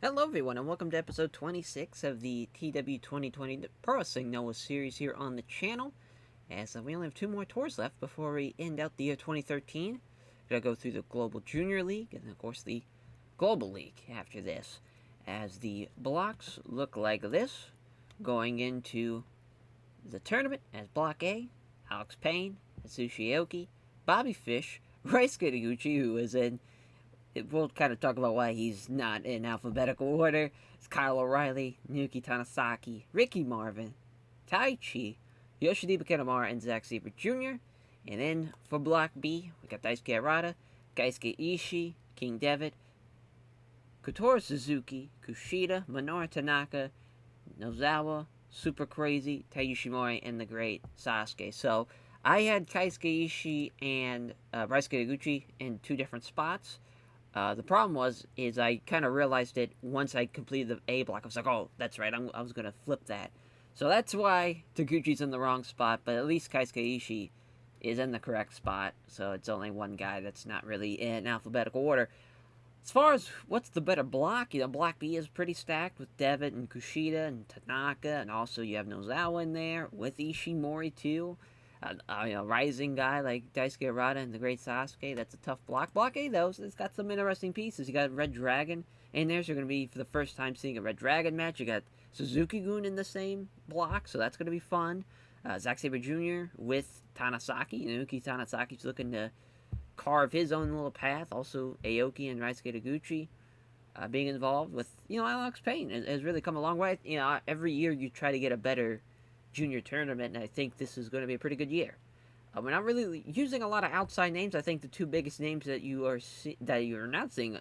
Hello, everyone, and welcome to episode 26 of the TEW 2020 Pro Wrestling Noah series here on the channel. As we only have two more tours left before we end out the year 2013. We're going to go through the Global Junior League and, of course, the Global League after this. As the blocks look like this, going into the tournament as Block A, Alex Payne, Atsushi Aoki, Bobby Fish, Rice Kitaguchi, who is in we'll kind of talk about why he's not in alphabetical order. It's Kyle O'Reilly, Nuki Tanasaki, Ricky Marvin, Tai Chi, Yoshida Kanemaru, and Zack Sabre Jr. And then for Block B, we got Daisuke Harada, Gaisuke Ishii, King Devitt, Kotori Suzuki, Kushida, Minoru Tanaka, Nozawa, Super Crazy, Taiji Shimori, and the great Sasuke. So I had Kaisuke Ishii and Raisuke Taguchi in two different spots. The problem is I kind of realized it once I completed the A block. I was like, oh, that's right, I was going to flip that. So that's why Taguchi's in the wrong spot, but at least Kaisuke Ishii is in the correct spot. So it's only one guy that's not really in alphabetical order. As far as what's the better block, Block B is pretty stacked with Devitt and Kushida and Tanaka, and also you have Nozawa in there with Ishimori too. Rising guy like Daisuke Harada and the great Sasuke. That's a tough block. Block A, though, it's got some interesting pieces. You got Red Dragon in there, so you're going to be, for the first time, seeing a Red Dragon match. You got Suzuki-gun in the same block, so that's going to be fun. Zack Sabre Jr. with Tanasaki. Nuki Tanasaki's looking to carve his own little path. Also, Aoki and Raisuke Taguchi being involved with, Alex Payne has really come a long way. Every year you try to get a better junior tournament, and I think this is going to be a pretty good year. We're not really using a lot of outside names. I think the two biggest names that you are not seeing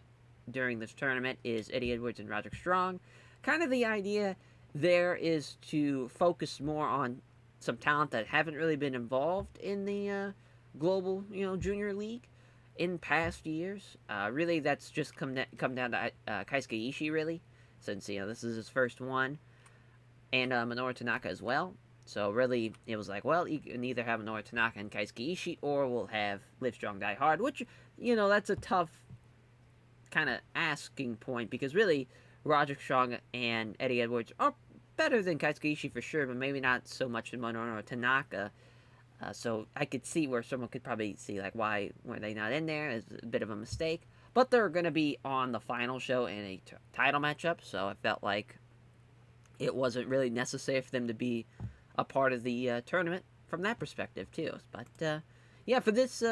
during this tournament is Eddie Edwards and Roderick Strong. Kind of the idea there is to focus more on some talent that haven't really been involved in the global, junior league in past years. Really, that's just come down to Kaisuke Ishii, really, since this is his first one, and Minoru Tanaka as well. So really, it was like, well, you can either have Minoru Tanaka and Kaisuke Ishii, or we'll have Live Strong Die Hard, which, that's a tough kind of asking point, because really, Roderick Strong and Eddie Edwards are better than Kaisuke Ishii for sure, but maybe not so much than Minoru Tanaka. So I could see where someone could probably see, like, why were they not in there? It's a bit of a mistake. But they're going to be on the final show in a title matchup, so I felt like it wasn't really necessary for them to be a part of the tournament from that perspective, too. But, yeah, for this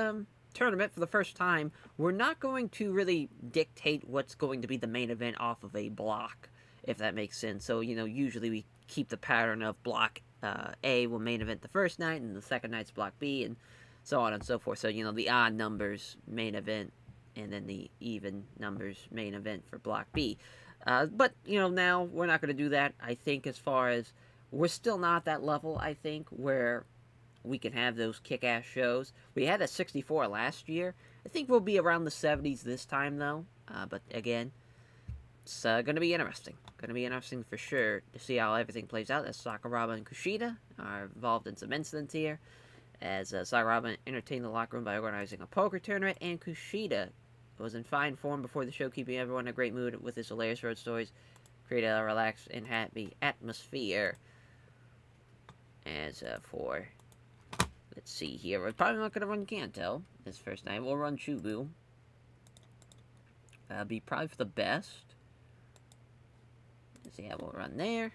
tournament, for the first time, we're not going to really dictate what's going to be the main event off of a block, if that makes sense. So, usually we keep the pattern of block A will main event the first night, and the second night's block B, and so on and so forth. So, the odd numbers main event, and then the even numbers main event for block B. But, now we're not going to do that. I think as far as we're still not that level, I think, where we can have those kick-ass shows. We had a 64 last year. I think we'll be around the 70s this time, though. But again, it's going to be interesting. Going to be interesting for sure to see how everything plays out, as Sakuraba and Kushida are involved in some incidents here, as Sakuraba entertained the locker room by organizing a poker tournament, and Kushida was in fine form before the show, keeping everyone in a great mood with his hilarious road stories, created a relaxed and happy atmosphere. As for, let's see here, we're probably not going to run Kanto this first night. We'll run Chubu. That'll be probably for the best. Let's see how we'll run there.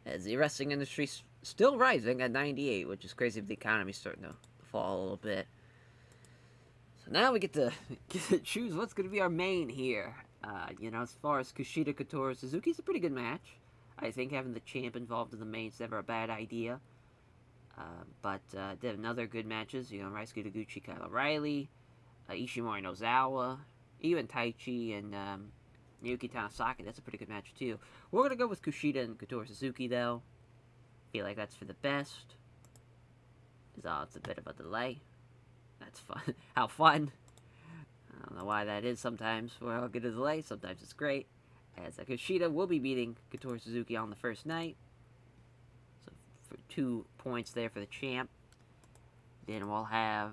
As the wrestling industry's still rising at 98, which is crazy if the economy's starting to fall a little bit. So now we get to choose what's going to be our main here. As far as Kushida, Kotori, Suzuki's a pretty good match. I think having the champ involved in the main's never a bad idea. But did another good matches. Raisuke Taguchi, Kyle O'Reilly, Ishimori Nozawa, even Tai Chi and Naoki Tanasaki. That's a pretty good match too. We're gonna go with Kushida and Kotori Suzuki though. Feel like that's for the best. It's a bit of a delay. That's fun. How fun. I don't know why that is sometimes. We'll get a delay. Sometimes it's great. As Kushida will be beating Kotori Suzuki on the first night. So for 2 points there for the champ. Then we'll have,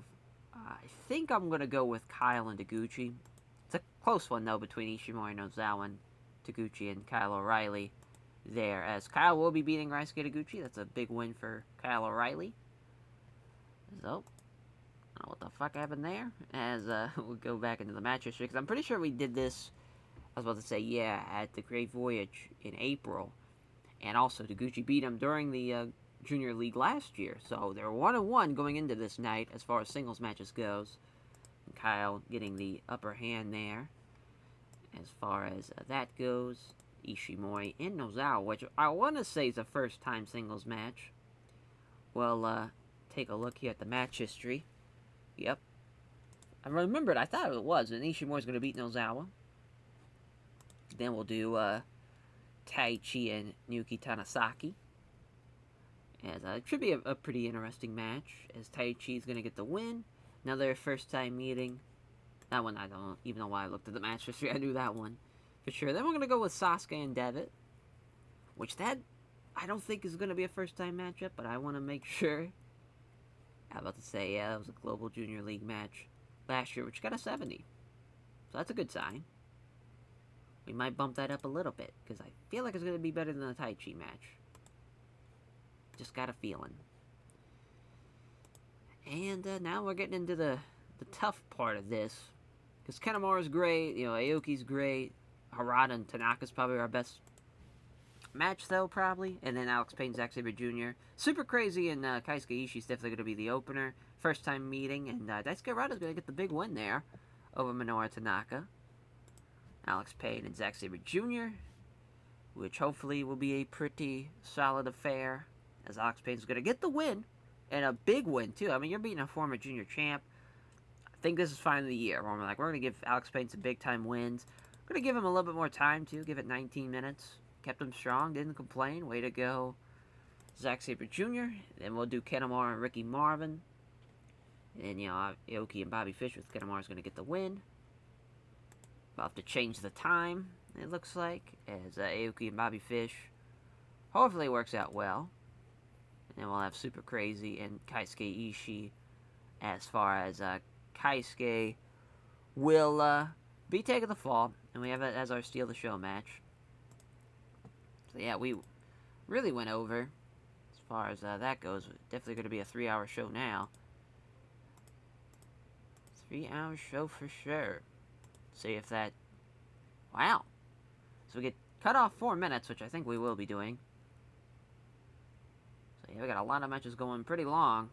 I think I'm going to go with Kyle and Taguchi. It's a close one, though, between Ishimori and Nozawa and Taguchi and Kyle O'Reilly there, as Kyle will be beating Ryusuke Taguchi. That's a big win for Kyle O'Reilly. So, I don't know what the fuck happened there, as we'll go back into the match history, because I'm pretty sure we did this, I was about to say, yeah, at the Great Voyage in April, and also Taguchi beat him during the Junior League last year, so they're 1-1 going into this night as far as singles matches goes. And Kyle getting the upper hand there as far as that goes. Ishimori and Nozawa, which I want to say is a first-time singles match. Well, take a look here at the match history. Yep. I remembered, I thought it was, and Ishimori's going to beat Nozawa. Then we'll do Taichi and Nuki Tanasaki. As it should be a pretty interesting match, as Taichi's going to get the win. Another first-time meeting. That one, I don't even know why I looked at the match history. I knew that one for sure. Then we're going to go with Sasuke and Devitt, which that I don't think is going to be a first-time matchup, but I want to make sure. I was about to say, yeah, that was a Global Junior League match last year, which got a 70. So that's a good sign. We might bump that up a little bit, because I feel like it's going to be better than the Taichi match. Just got a feeling. And now we're getting into the tough part of this. Because Kanemaru's great, Aoki's great. Harada and Tanaka's probably our best match, though, probably. And then Alex Payne, Zack Sabre Jr. Super Crazy and Keisuke Ishii's definitely going to be the opener. First time meeting, and Daisuke Harada's going to get the big win there over Minoru Tanaka. Alex Payne and Zack Sabre Jr., which hopefully will be a pretty solid affair, as Alex Payne's going to get the win, and a big win, too. I mean, you're beating a former junior champ. I think this is finally the year where we're going to give Alex Payne some big-time wins. We're going to give him a little bit more time, too. Give it 19 minutes. Kept him strong. Didn't complain. Way to go, Zack Sabre Jr. Then we'll do Kanemaru and Ricky Marvin. And, Aoki and Bobby Fish with Kanemaru's going to get the win. We'll have to change the time, it looks like, as Aoki and Bobby Fish. Hopefully it works out well. And then we'll have Super Crazy and Keisuke Ishii, as far as Keisuke will be taking the fall, and we have it as our Steal the Show match. So yeah, we really went over as far as that goes. Definitely going to be a 3-hour show now. 3-hour show for sure. See if that... Wow. So we get cut off 4 minutes, which I think we will be doing. So yeah, we got a lot of matches going pretty long.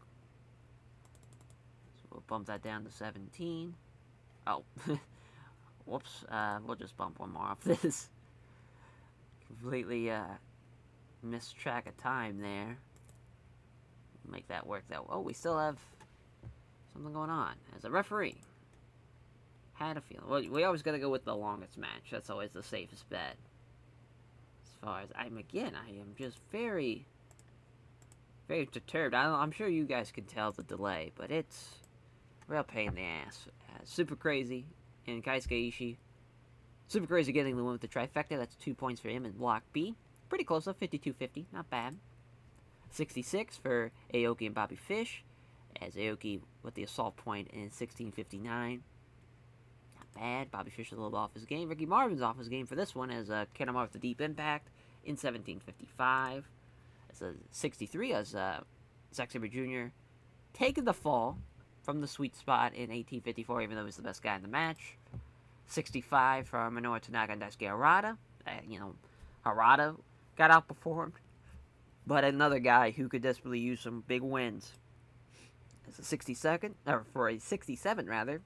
So we'll bump that down to 17. Oh. Whoops. We'll just bump one more off this. Completely missed track of time there. Make that work though. Oh, we still have something going on. As a referee. Had a feeling. Well, we always got to go with the longest match. That's always the safest bet. As far as I am just very, very perturbed. I'm sure you guys can tell the delay, but it's a real pain in the ass. Super Crazy and Keisuke Ishii. Super Crazy getting the win with the trifecta. That's 2 points for him in Block B. Pretty close though, 52-50. Not bad. 66 for Aoki and Bobby Fish, as Aoki with the assault point in 16:59. Bad. Bobby Fish is a little off his game. Ricky Marvin's off his game for this one, as Kanemaru with the deep impact in 17:55. As a 63, as Zack Sabre Jr. taking the fall from the sweet spot in 18:54, even though he's the best guy in the match. 65 for Minoru Tanaka and Daisuke Harada. Harada got outperformed, but another guy who could desperately use some big wins. As a 62nd, or for a 67 rather,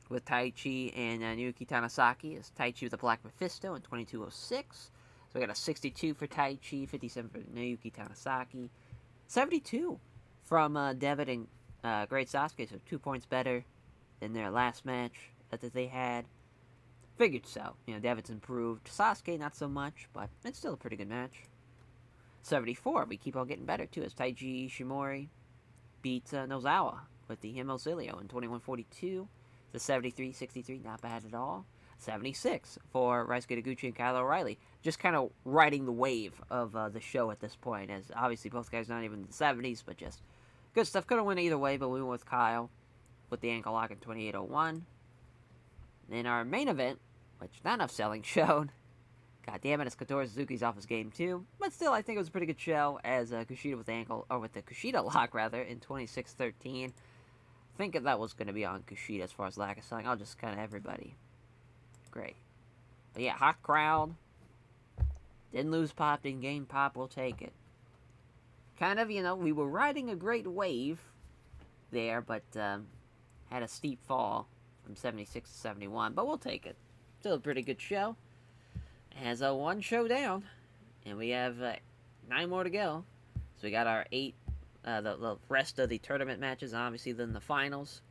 with Taichi and Nuki Tanasaki, as Taichi with the Black Mephisto in 22:06. So we got a 62 for Taichi, 57 for Nuki Tanasaki, 72 from Devitt and Great Sasuke, so 2 points better than their last match that they had. Figured so. Devitt's improved. Sasuke, not so much, but it's still a pretty good match. 74, we keep on getting better, too, as Taiji Ishimori beats Nozawa with the Himocilio in 21:42. The 73-63, not bad at all. 76 for Ryusuke Taguchi and Kyle O'Reilly. Just kind of riding the wave of the show at this point, as obviously both guys not even in the 70s, but just good stuff. Could have went either way, but we went with Kyle with the ankle lock in 28:01. Then our main event, which not enough selling showed, God damn it, it's Kotaro Suzuki's off his game too. But still, I think it was a pretty good show as Gashida with the ankle, or with the Gashida lock rather, in 26-13. Thinking that was going to be on Gashida as far as lack of selling. I'll just kind of everybody. Great. But yeah, hot crowd. Didn't lose pop, didn't gain pop, we'll take it. Kind of, we were riding a great wave there, but had a steep fall from 76 to 71, but we'll take it. Still a pretty good show. Has a one show down, and we have 9 more to go. So we got our 8, the rest of the tournament matches, obviously, then the finals,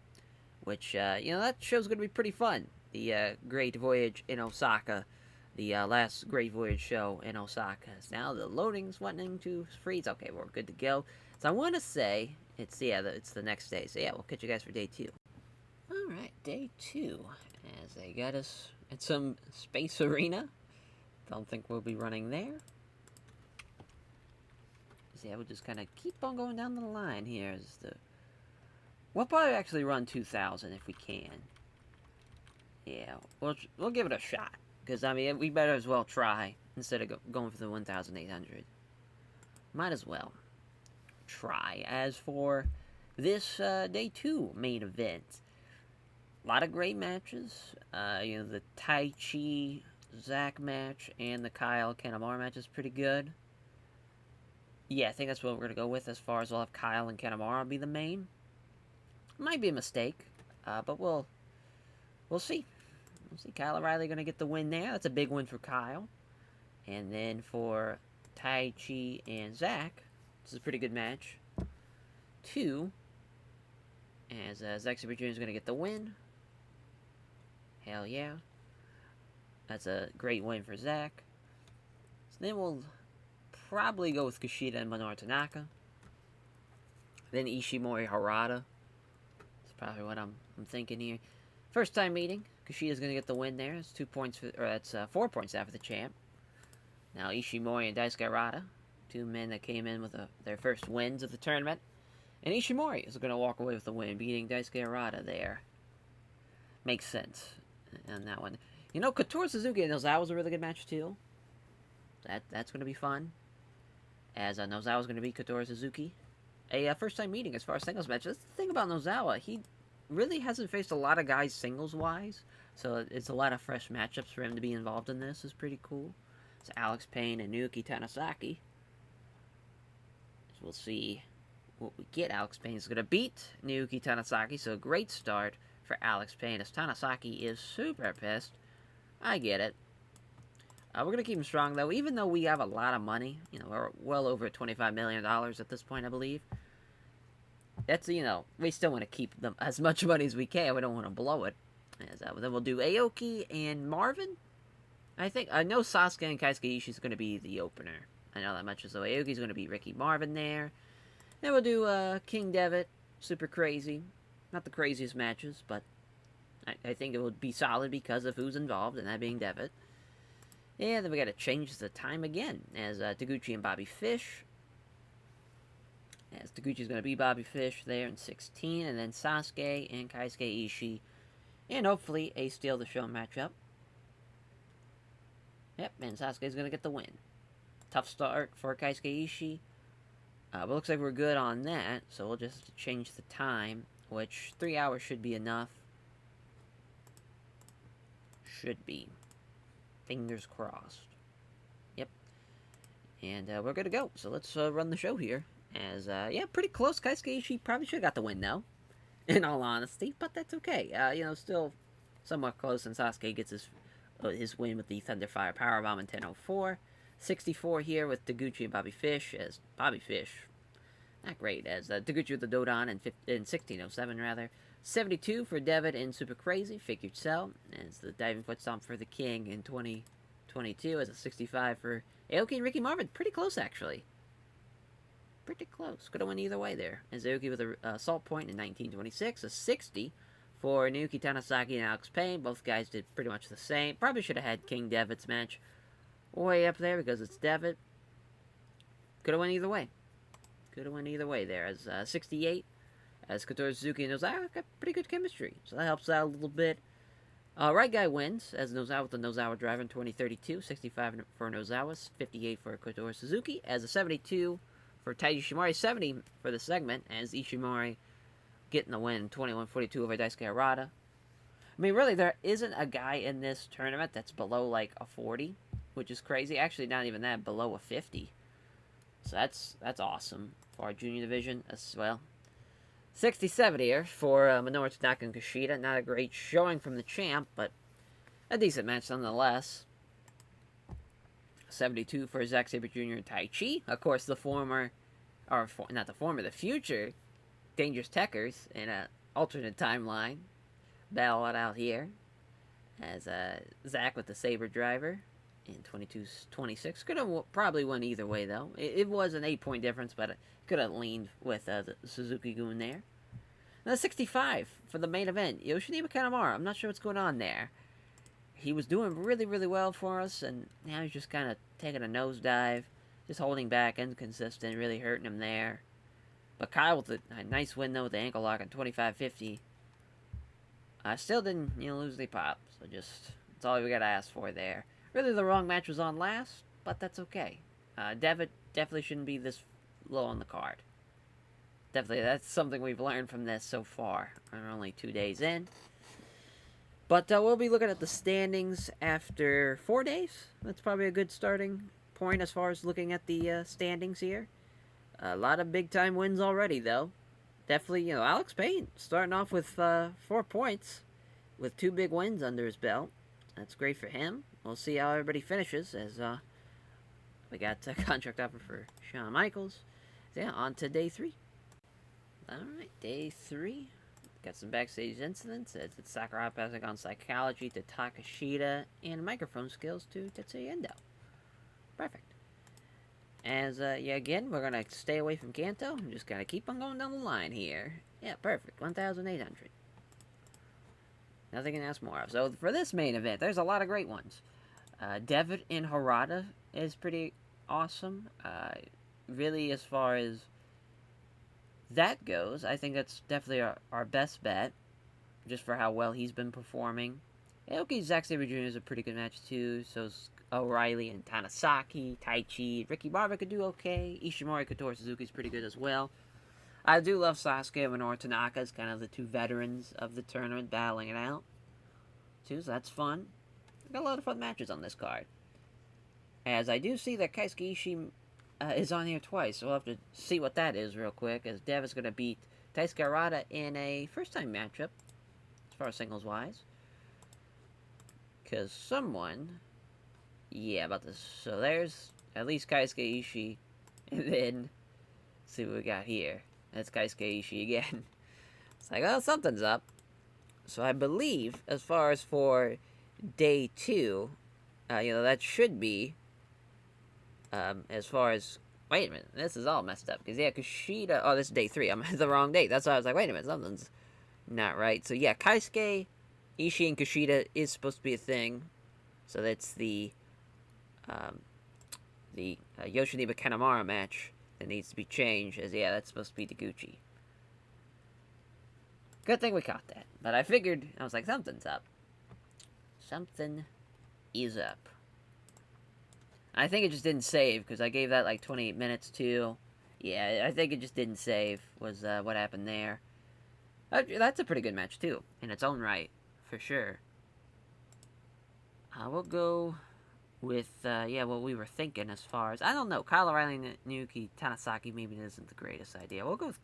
which, that show's going to be pretty fun. The Great Voyage in Osaka, the last Great Voyage show in Osaka. Now the loading's wanting to freeze. Okay, we're good to go. So I want to say, it's the next day. So yeah, we'll catch you guys for day 2. Alright, day 2, as they got us at some space arena. Don't think we'll be running there. So yeah, we'll just kind of keep on going down the line here. We'll probably actually run 2,000 if we can. Yeah, we'll give it a shot. Because, we better as well try instead of going for the 1,800. Might as well try. As for this day 2 main event, a lot of great matches. The Tai Chi Zack match and the Kyle Kanemaru match is pretty good. Yeah, I think that's what we're going to go with as far as we'll have Kyle and Kanemaru be the main. Might be a mistake, but we'll see. We'll see. Kyle O'Reilly going to get the win there. That's a big win for Kyle. And then for Tai Chi and Zack, this is a pretty good match. 2, as Zack Sabre Jr. is going to get the win. Hell yeah. That's a great win for Zack. So then we'll probably go with Gashida and Minoru Tanaka. Then Ishimori Harada. That's probably what I'm thinking here. First time meeting. Gashida's going to get the win there. It's 2 points, that's 4 points after the champ. Now Ishimori and Daisuke Harada. 2 men that came in with their first wins of the tournament. And Ishimori is going to walk away with the win, beating Daisuke Harada there. Makes sense on that one. Kotaro Suzuki and Nozawa was a really good match, too. That's going to be fun. As Nozawa's going to beat Kotaro Suzuki. A first-time meeting as far as singles matches. That's the thing about Nozawa. He really hasn't faced a lot of guys singles-wise. So it's a lot of fresh matchups for him to be involved in this. Is pretty cool. It's Alex Payne and Nuki Tanasaki. So we'll see what we get. Alex Payne is going to beat Nuki Tanasaki. So a great start for Alex Payne, as Tanasaki is super pissed. I get it. We're going to keep him strong, though. Even though we have a lot of money, we're well over $25 million at this point, I believe. That's, we still want to keep them as much money as we can. We don't want to blow it. Then we'll do Aoki and Marvin. I know Sasuke and Keisuke Ishii is going to be the opener. I know that much. So Aoki's going to be Ricky Marvin there. Then we'll do King Devitt. Super crazy. Not the craziest matches, but I think it would be solid because of who's involved, and that being Devitt. And then we got to change the time again, as Taguchi and Bobby Fish. As Taguchi's going to be Bobby Fish there in 16, and then Sasuke and Keisuke Ishii. And hopefully a Steal the Show matchup. Yep, and Sasuke's going to get the win. Tough start for Keisuke Ishii. But looks like we're good on that, so we'll just change the time, which 3 hours should be enough. Should be. Fingers crossed. Yep. And we're good to go. So let's run the show here. As, yeah, pretty close. Keisuke Ishii probably should have got the win, though. In all honesty. But that's okay. Still somewhat close. And Sasuke gets his win with the Thunderfire Powerbomb in 10:04. 64 here with Taguchi and Bobby Fish. As Bobby Fish, not great. As Taguchi with the Dodon in 16:07, rather. 72 for Devitt in Super Crazy, Figured Cell, as the Diving Foot Stomp for the King in 2022, as a 65 for Aoki and Ricky Marvin. Pretty close, actually. Pretty close. Could have went either way there. As Aoki with a Assault Point in 1926, a 60 for Nuki Tanasaki and Alex Payne. Both guys did pretty much the same. Probably should have had King Devitt's match way up there because it's Devitt. Could have went either way. Could have went either way there. As 68. As Kotaro Suzuki and Nozawa got pretty good chemistry, so that helps out a little bit. Right guy wins as Nozawa with the Nozawa driver in 2032. 65 for Nozawa, 58 for Kotori Suzuki. As a 72 for Taiji Ishimori, 70 for the segment as Ishimori getting the win. 21-42 over Daisuke Harada. I mean, really, there isn't a guy in this tournament that's below like a 40, which is crazy. Actually, not even that, below a 50. So that's awesome for our junior division as well. 67 here for Minoru Tanaka and Gashida. Not a great showing from the champ, but a decent match nonetheless. 72 for Zack Sabre Jr. and Tai Chi. Of course, the former, or not the former, the future Dangerous Techers in an alternate timeline. Battle it out here as Zack with the Sabre driver in 22-26. Could have probably won either way, though. It was an 8-point difference, but it could have leaned with the Suzuki-gun there. Now, 65 for the main event. Yoshinobu Kanemaru. I'm not sure what's going on there. He was doing really, really well for us, and now he's just kind of taking a nosedive. Just holding back, inconsistent, really hurting him there. But Kyle with a nice win, though, with the ankle lock at 25-50. I still didn't, lose the pop. So that's all we got to ask for there. Really, the wrong match was on last, but that's okay. Devitt definitely shouldn't be this low on the card. Definitely, that's something we've learned from this so far. We're only 2 days in. But we'll be looking at the standings after 4 days. That's probably a good starting point as far as looking at the standings here. A lot of big-time wins already, though. Definitely, Alex Payne starting off with 4 points with 2 big wins under his belt. That's great for him. We'll see how everybody finishes as we got a contract offer for Shawn Michaels. So, yeah, on to day 3. Alright, day 3. Got some backstage incidents. It's Sakurai passing on psychology to Takashita and microphone skills to Tetsuya Endo. Perfect. As, again, we're going to stay away from Kanto. I'm just going to keep on going down the line here. Yeah, perfect. 1,800. Nothing can ask more of. So, for this main event, there's a lot of great ones. Devitt and Harada is pretty awesome. Really, as far as that goes, I think that's definitely our best bet. Just for how well he's been performing. Aoki Zack Sabre Jr. is a pretty good match, too. So's O'Reilly and Tanasaki, Taichi, Ricky Barber could do okay. Ishimori Kotori Suzuki's pretty good as well. I do love Sasuke and Minoru Tanaka as kind of the 2 veterans of the tournament battling it out. Too, so that's fun. Got a lot of fun matches on this card. As I do see that Keisuke Ishii is on here twice, so we'll have to see what that is real quick, as Dev is going to beat Daisuke Harada in a first-time matchup, as far as singles-wise. Because someone... Yeah, about this. So there's at least Keisuke Ishii. And then, let's see what we got here. That's Keisuke Ishii again. It's like, oh, something's up. So I believe, as far as for day 2, that should be, as far as, wait a minute, this is all messed up. Because, yeah, Kushida, this is day 3. I'm at the wrong date. That's why I was like, wait a minute, something's not right. So, yeah, Keisuke, Ishii, and Kushida is supposed to be a thing. So that's the Yoshinobu Kanemaru match that needs to be changed, as, yeah, that's supposed to be Taguchi. Good thing we caught that. But I figured, I was like, something's up. Something is up. I think it just didn't save, because I gave that like 28 minutes too. Yeah, I think it just didn't save, was what happened there. That's a pretty good match too, in its own right, for sure. We'll go with, what we were thinking as far as, I don't know, Kyle O'Reilly and Nuki Tanasaki maybe isn't the greatest idea. We'll go with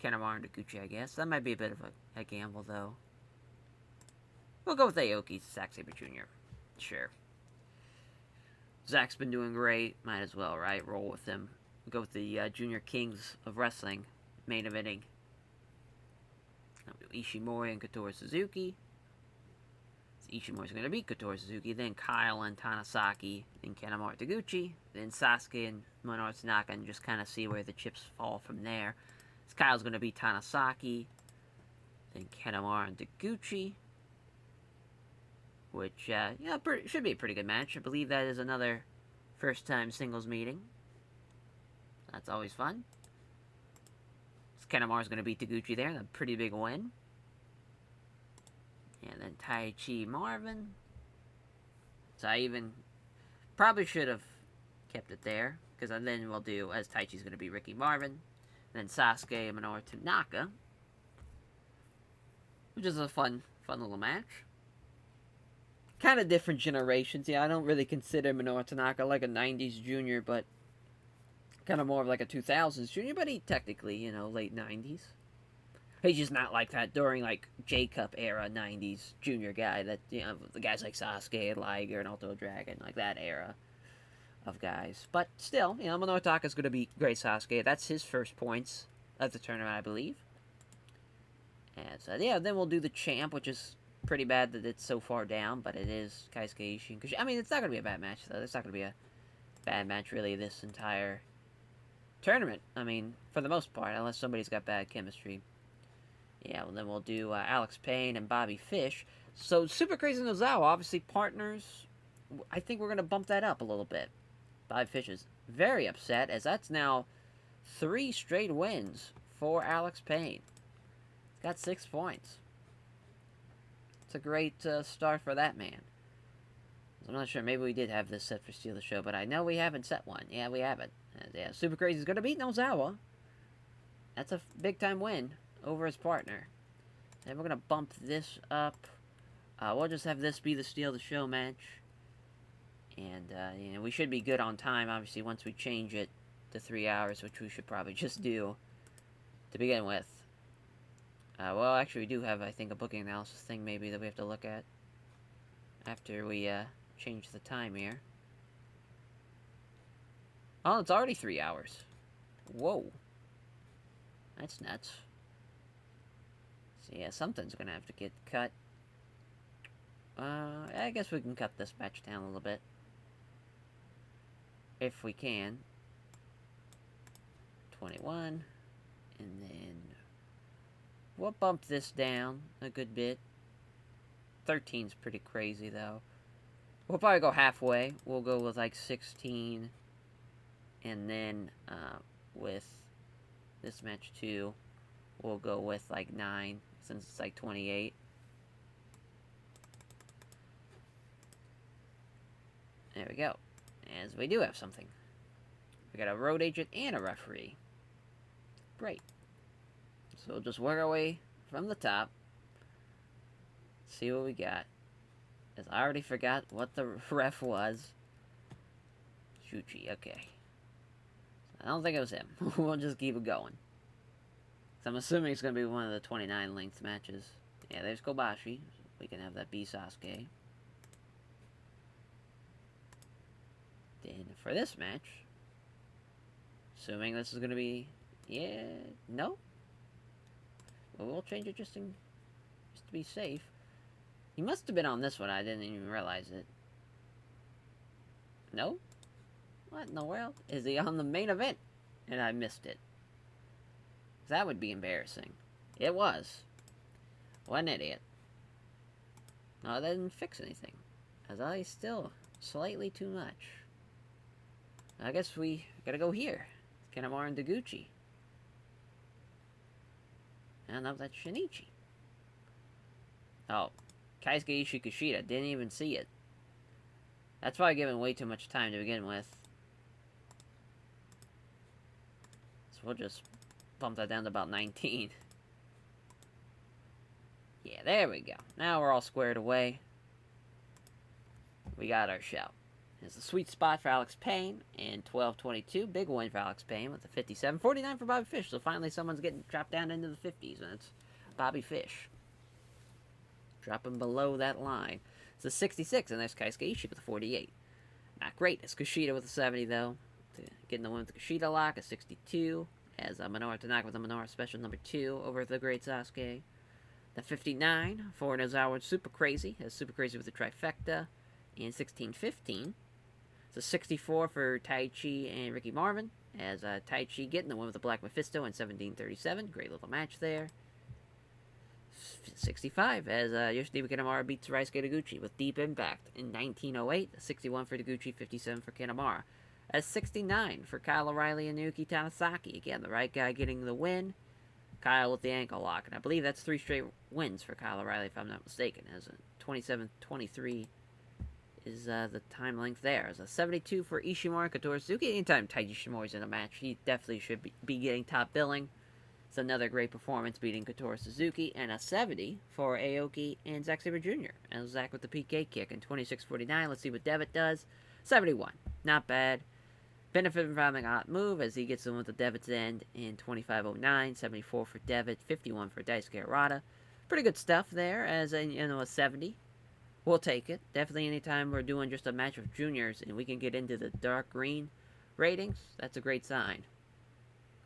Kanemaru and Taguchi, I guess. That might be a bit of a gamble, though. We'll go with Aoki, Zack Sabre Jr. Sure. Zack's been doing great. Might as well, right? Roll with him. We'll go with the Junior Kings of Wrestling main eventing. Ishimori and Kotori Suzuki. Ishimori's going to beat Kotori Suzuki, then Kyle and Tanasaki, then Kanemaru Taguchi, then Sasuke and Minoru Tanaka, and just kind of see where the chips fall from there. So Kyle's going to beat Tanasaki, then Kanemaru and Taguchi, which, should be a pretty good match. I believe that is another first-time singles meeting. That's always fun. So Kanemaru's going to beat Taguchi there, a pretty big win. And then Taichi Marvin. So I even probably should have kept it there, because then we'll do, as Taichi's going to be Ricky Marvin, then Sasuke and Minoru Tanaka, which is a fun little match. Kind of different generations. Yeah, I don't really consider Minoru Tanaka like a 90s junior, but kind of more of like a 2000s junior, but he technically, late 90s. He's just not like that during, like, J-Cup era 90s junior guy that, the guys like Sasuke and Liger and Ultra Dragon, like that era of guys. But still, Minoru Tanaka's going to be Great Sasuke. That's his first points of the tournament, I believe. And so, yeah, then we'll do the champ, which is pretty bad that it's so far down, but it is Keisuke Ishii. I mean, it's not going to be a bad match, though. It's not going to be a bad match, really, this entire tournament. I mean, for the most part, unless somebody's got bad chemistry. Yeah, well, then we'll do Alex Payne and Bobby Fish. So, Super Crazy Nozawa, obviously partners. I think we're going to bump that up a little bit. Bobby Fish is very upset, as that's now 3 straight wins for Alex Payne. He's got 6 points. It's a great start for that man. I'm not sure, maybe we did have this set for Steal the Show, but I know we haven't set one. Yeah, we haven't. Yeah, Super Crazy is going to beat Nozawa. That's a big-time win over his partner. Then we're going to bump this up. We'll just have this be the Steal the Show match. And, we should be good on time, obviously, once we change it to 3 hours, which we should probably just do to begin with. Well, actually, we do have, I think, a booking analysis thing, maybe, that we have to look at after we change the time here. Oh, it's already 3 hours. Whoa. That's nuts. So, yeah, something's going to have to get cut. I guess we can cut this match down a little bit. If we can. 21. And then we'll bump this down a good bit. 13's pretty crazy, though. We'll probably go halfway. We'll go with, like, 16. And then, with this match, too, we'll go with, like, 9, since it's, like, 28. There we go. As we do have something. We got a road agent and a referee. Great. So we'll just work our way from the top. See what we got. As I already forgot what the ref was. Shuchi, okay. I don't think it was him. We'll just keep it going. So I'm assuming it's going to be one of the 29 length matches. Yeah, there's Kobashi. We can have that be Sasuke. Then for this match, assuming this is going to be, yeah, no. Well, we'll change it just to be safe. He must have been on this one. I didn't even realize it. No? What in the world? Is he on the main event? And I missed it. That would be embarrassing. It was. What an idiot. No, that didn't fix anything. As I still slightly too much. I guess we gotta go here. Kanemaru and Deguchi. And now that's Shinichi. Oh. Keisuke Ishii Gashida. Didn't even see it. That's probably given way too much time to begin with. So we'll just bump that down to about 19. Yeah, there we go. Now we're all squared away. We got our show. It's a sweet spot for Alex Payne in 12:22. Big win for Alex Payne with a 57. 49 for Bobby Fish. So finally someone's getting dropped down into the 50s. And it's Bobby Fish. Dropping below that line. It's a 66. And there's Keisuke Ishii with a 48. Not great. It's Gashida with a 70, though. Getting the win with the Gashida lock. A 62. As Minoru Tanaka with a Minoru special number 2 over the Great Sasuke. The 59 for Nozawa Super Crazy. As Super Crazy with the trifecta. And 16-15. It's a 64 for Taichi and Ricky Marvin, as Taichi getting the win with the Black Mephisto in 17:37. Great little match there. 65 as Yoshida Kanemaru beats Ryusuke Taguchi with Deep Impact in 1908. 61 for Taguchi, 57 for Kanemaru. As 69 for Kyle O'Reilly and Naoki Tanasaki. Again, the right guy getting the win. Kyle with the ankle lock. And I believe that's 3 straight wins for Kyle O'Reilly, if I'm not mistaken. As a 27-23 is the time length there. As a 72 for Ishimori and Kotaro Suzuki. Anytime Taiji Ishimori's in a match, he definitely should be getting top billing. It's another great performance, beating Kotaro Suzuki. And a 70 for Aoki and Zack Sabre Jr. And Zack with the PK kick in 26-49. Let's see what Devitt does. 71. Not bad. Benefit from having a hot move as he gets in with the Devitt's end in 25-09. 74 for Devitt. 51 for Daisuke Harada. Pretty good stuff there as a 70. We'll take it. Definitely anytime we're doing just a match of juniors and we can get into the dark green ratings, that's a great sign.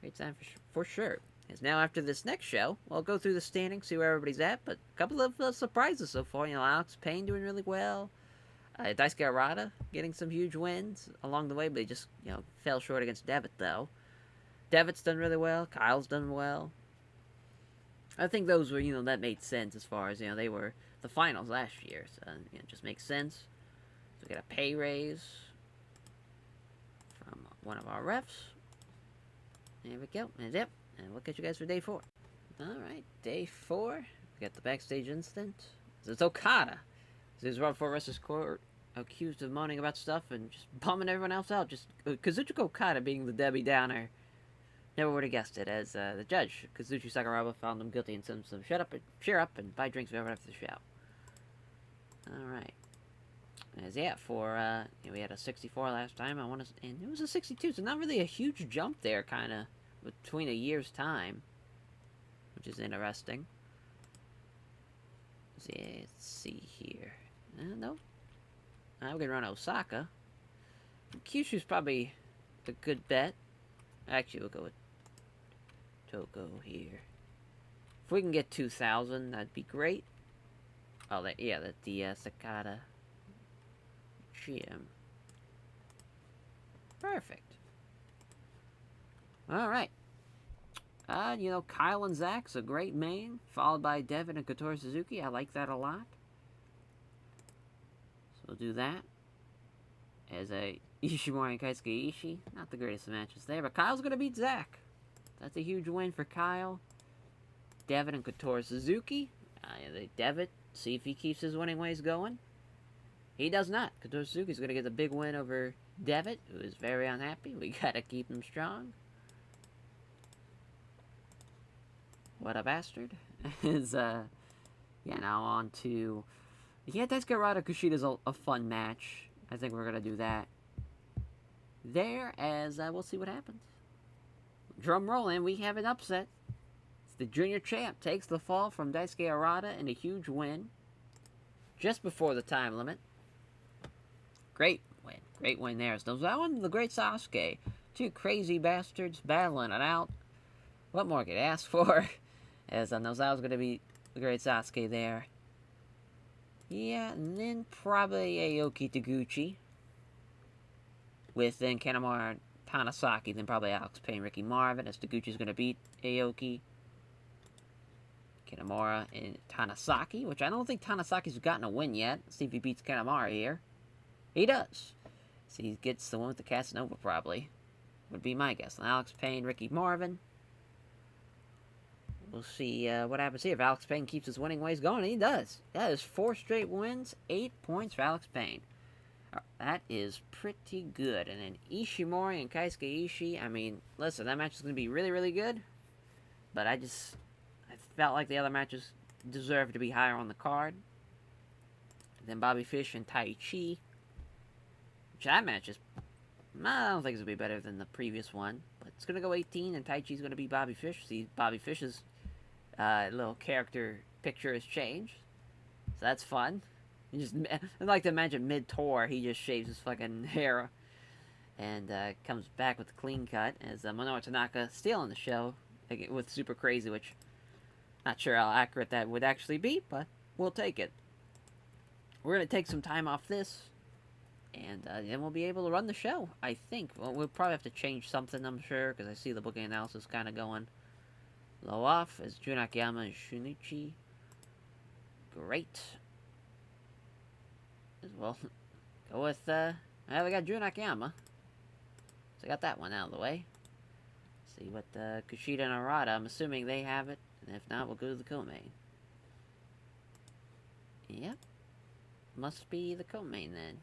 Great sign for sure. As now after this next show, we'll go through the standings, see where everybody's at, but a couple of surprises so far. Alex Payne doing really well. Daisuke Harada getting some huge wins along the way, but he just, fell short against Devitt, though. Devitt's done really well. Kyle's done well. I think those were, that made sense as far as, they were the finals last year. So, it just makes sense. So we get a pay raise from one of our refs. There we go. And yep. And we'll catch you guys for day 4. Alright, day 4. We got the backstage incident. It's Okada. This is Raw 4 Wrestlers Court accused of moaning about stuff and just bumming everyone else out. Just Kazuchika Okada being the Debbie Downer. Never would have guessed it, as the judge, Kazuchi Sakuraba, found him guilty and sent him shut up and cheer up and buy drinks right after the show. Alright. As for we had a 64 last time, and it was a 62, so not really a huge jump there, kinda between a year's time, which is interesting. Let's see here. Nope. We're gonna run Osaka. Kyushu's probably a good bet. Actually, we'll go with Toko here. If we can get 2,000, that'd be great. Oh, the Sakata Gym. Perfect. Alright. Kyle and Zach's a great main, followed by Devin and Kotaro Suzuki. I like that a lot. So we'll do that. As a Ishimori and Keisuke Ishii. Not the greatest matches there, but Kyle's going to beat Zach. That's a huge win for Kyle. Devin and Kotaro Suzuki. Devitt, see if he keeps his winning ways going. He does not. Kotaro Suzuki's going to get a big win over Devitt, who is very unhappy. We got to keep him strong. What a bastard. Is, now on to... Daisuke Harada Kushida's a fun match. I think we're going to do that. There, as we'll see what happens. Drum rolling, we have an upset. It's the junior champ takes the fall from Daisuke Harada in a huge win. Just before the time limit. Great win. Great win there. So that one, the great Sasuke. 2 crazy bastards battling it out. What more could I ask for? As Nozawa's going to be the great Sasuke there. Yeah, and then probably Aoki Taguchi. With then Kanemaru and Tanasaki. Then probably Alex Payne, Ricky Marvin. As Taguchi's going to beat Aoki. Kanemaru and Tanasaki. Which I don't think Tanasaki's gotten a win yet. Let's see if he beats Kanemaru here. He does. So he gets the one with the Casanova probably. Would be my guess. And Alex Payne, Ricky Marvin. We'll see what happens here. If Alex Payne keeps his winning ways going, he does. That is 4 straight wins, 8 points for Alex Payne. That is pretty good. And then Ishimori and Keisuke Ishii, I mean, listen, that match is going to be really, really good. But I felt like the other matches deserved to be higher on the card. Then Bobby Fish and Tai Chi. Which that match is... I don't think it's going to be better than the previous one. But it's going to go 18, and Tai Chi's going to be Bobby Fish. See, Bobby Fish's little character picture has changed. So that's fun. I like to imagine mid-tour, he just shaves his fucking hair. And comes back with a clean cut. As Minoru Tanaka stealing the show with Super Crazy, which... Not sure how accurate that would actually be, but we'll take it. We're going to take some time off this. And then we'll be able to run the show, I think. Well, we'll probably have to change something, I'm sure, because I see the booking analysis kind of going low off. As Jun Akiyama and Shunichi. Great. As well, go with, we got Jun Akiyama. So I got that one out of the way. See what Gashida and Arata, I'm assuming they have it. And if not, we'll go to the co-main. Yep. Must be the co-main then.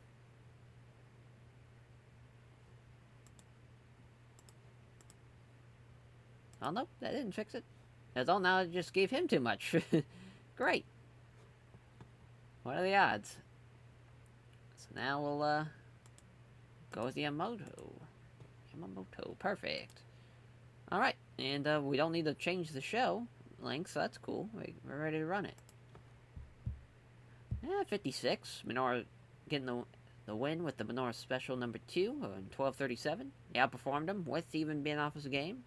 Oh, nope, that didn't fix it. That's all, now it just gave him too much. Great. What are the odds? So now we'll, go with the Yamamoto. Yamamoto, perfect. Alright, and, we don't need to change the show link, so that's cool. We're ready to run it. Yeah, 56. Minoru getting the win with the Minoru Special number 2 on 12:37. He outperformed him with even being off his game.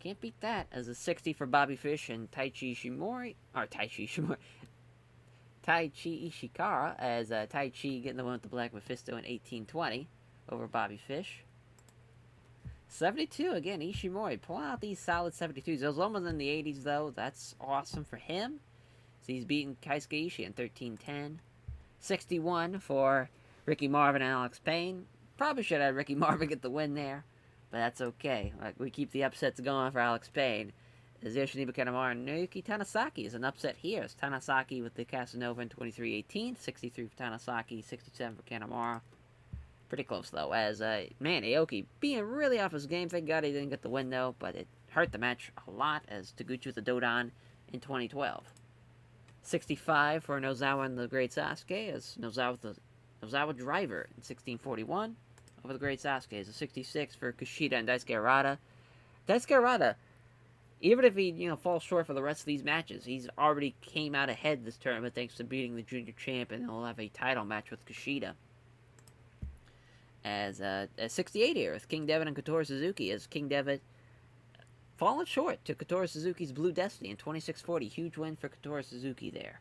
Can't beat that. As a 60 for Bobby Fish and Taichi Ishimori. Taichi Ishikara. As Taichi getting the win with the Black Mephisto in 18:20 over Bobby Fish. 72 again. Ishimori pulling out these solid 72s. Those one was in the 80s though. That's awesome for him. So he's beating Keisuke Ishii in 13:10. 61 for Ricky Marvin and Alex Payne. Probably should have Ricky Marvin get the win there. But that's okay. Like, we keep the upsets going for Alex Payne. As Yoshinobu Kanemaru and Nuki Tanasaki is an upset here. It's Tanasaki with the Casanova in 23:18. 63 for Tanasaki, 67 for Kanemaru. Pretty close, though. As, man, Aoki being really off his game. Thank God he didn't get the win, though. But it hurt the match a lot as Taguchi with the Dodon in 2012. 65 for Nozawa and the Great Sasuke. As Nozawa with the Nozawa Driver in 1641. Over the Great Sasuke is a 66 for Kushida and Daisuke Arata. Daisuke Arata, even if he, falls short for the rest of these matches, he's already came out ahead this tournament thanks to beating the junior champ, and he'll have a title match with Kushida. As 68 here with King Devitt and Kotaro Suzuki, as King Devitt fallen short to Kotaro Suzuki's Blue Destiny in 26:40. Huge win for Kotaro Suzuki there.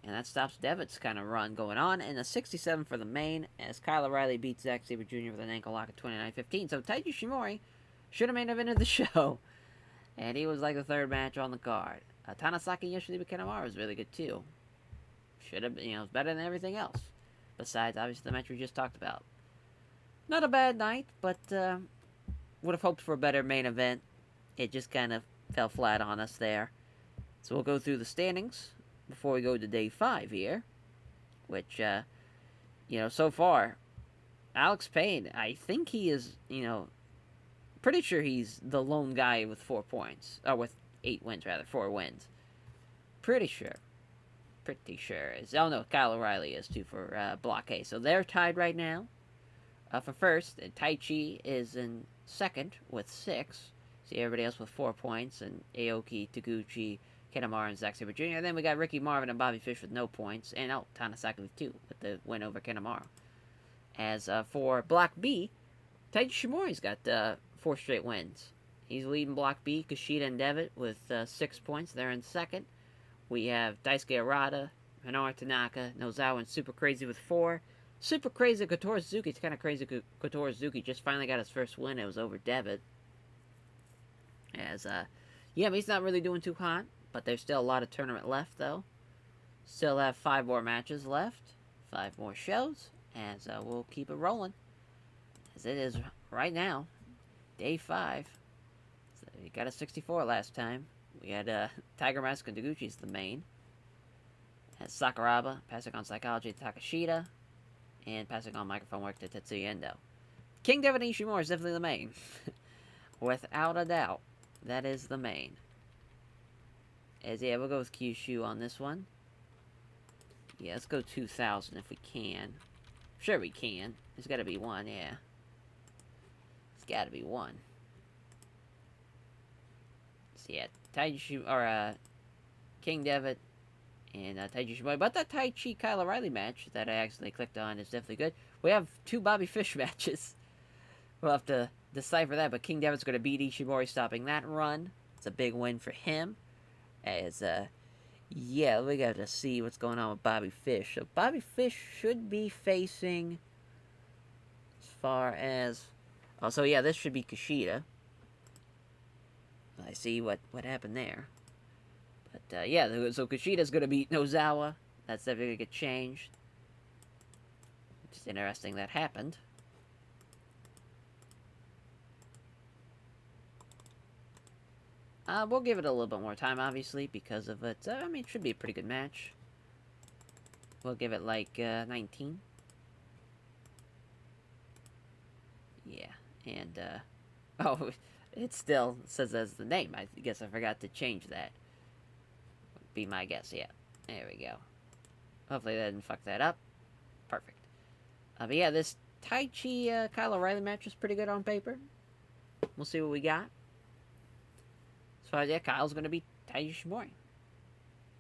And that stops Devitt's kind of run going on. And a 67 for the main, as Kyle O'Reilly beats Zack Sabre Jr. with an ankle lock at 29:15. So Taiji Ishimori should have main evented the show. And he was like the third match on the card. Tanasaki and Yoshinobu Kanemaru was really good too. Should have, was better than everything else. Besides, obviously, the match we just talked about. Not a bad night, but would have hoped for a better main event. It just kind of fell flat on us there. So we'll go through the standings before we go to day 5 here, which, so far, Alex Payne, I think he is, pretty sure he's the lone guy with 4 points, or with 8 wins, rather, 4 wins. Pretty sure. Oh, no, Kyle O'Reilly is, too, for Block A. So they're tied right now for first, and Taichi is in second with 6. See everybody else with 4 points, and Aoki, Taguchi, Kanemaru, and Zack Sabre Jr. And then we got Ricky Marvin and Bobby Fish with no points. And, Tanasaki with 2 with the win over Kanemaru. As for Block B, Taiji Ishimori's got 4 straight wins. He's leading Block B, Gashida and Devitt with 6 points. They're in second. We have Daisuke Arata, Minoru Tanaka, Nozawa, and Super Crazy with 4. Super Crazy Kotaro Suzuki. It's kind of crazy Kotaro Suzuki just finally got his first win. It was over Devitt. As, he's not really doing too hot. But there's still a lot of tournament left, though. Still have 5 more matches left. 5 more shows. As we'll keep it rolling. As it is right now. Day 5. So we got a 64 last time. We had Tiger Mask and Taguchi's the main. As Sakuraba passing on Psychology to Takashita. And passing on microphone work to Tetsuya Endo. King Devitt and Ishimori is definitely the main. Without a doubt. That is the main. As, we'll go with Kyushu on this one. Yeah, let's go 2,000 if we can. Sure we can. There's gotta be one, yeah. There's gotta be one. So, yeah, King Devitt and Taichi Ishimori. But that Taichi Kyle O'Reilly match that I accidentally clicked on is definitely good. We have 2 Bobby Fish matches. We'll have to decipher that, but King Devitt's gonna beat Ishimori, stopping that run. It's a big win for him. As, we got to see what's going on with Bobby Fish. So, Bobby Fish should be facing, as far as, this should be Gashida. I see what happened there. But, so Gashida's going to beat Nozawa. That's definitely going to get changed. Just interesting that happened. We'll give it a little bit more time, obviously, because of it. I mean, it should be a pretty good match. We'll give it like 19. Yeah, and oh, it still says as the name. I guess I forgot to change that. Would be my guess. Yeah, there we go. Hopefully that didn't fuck that up. Perfect. But yeah, this Taichi Kyle O'Reilly match is pretty good on paper. We'll see what we got. As far as yeah, Kyle's gonna be Taichi Shimori.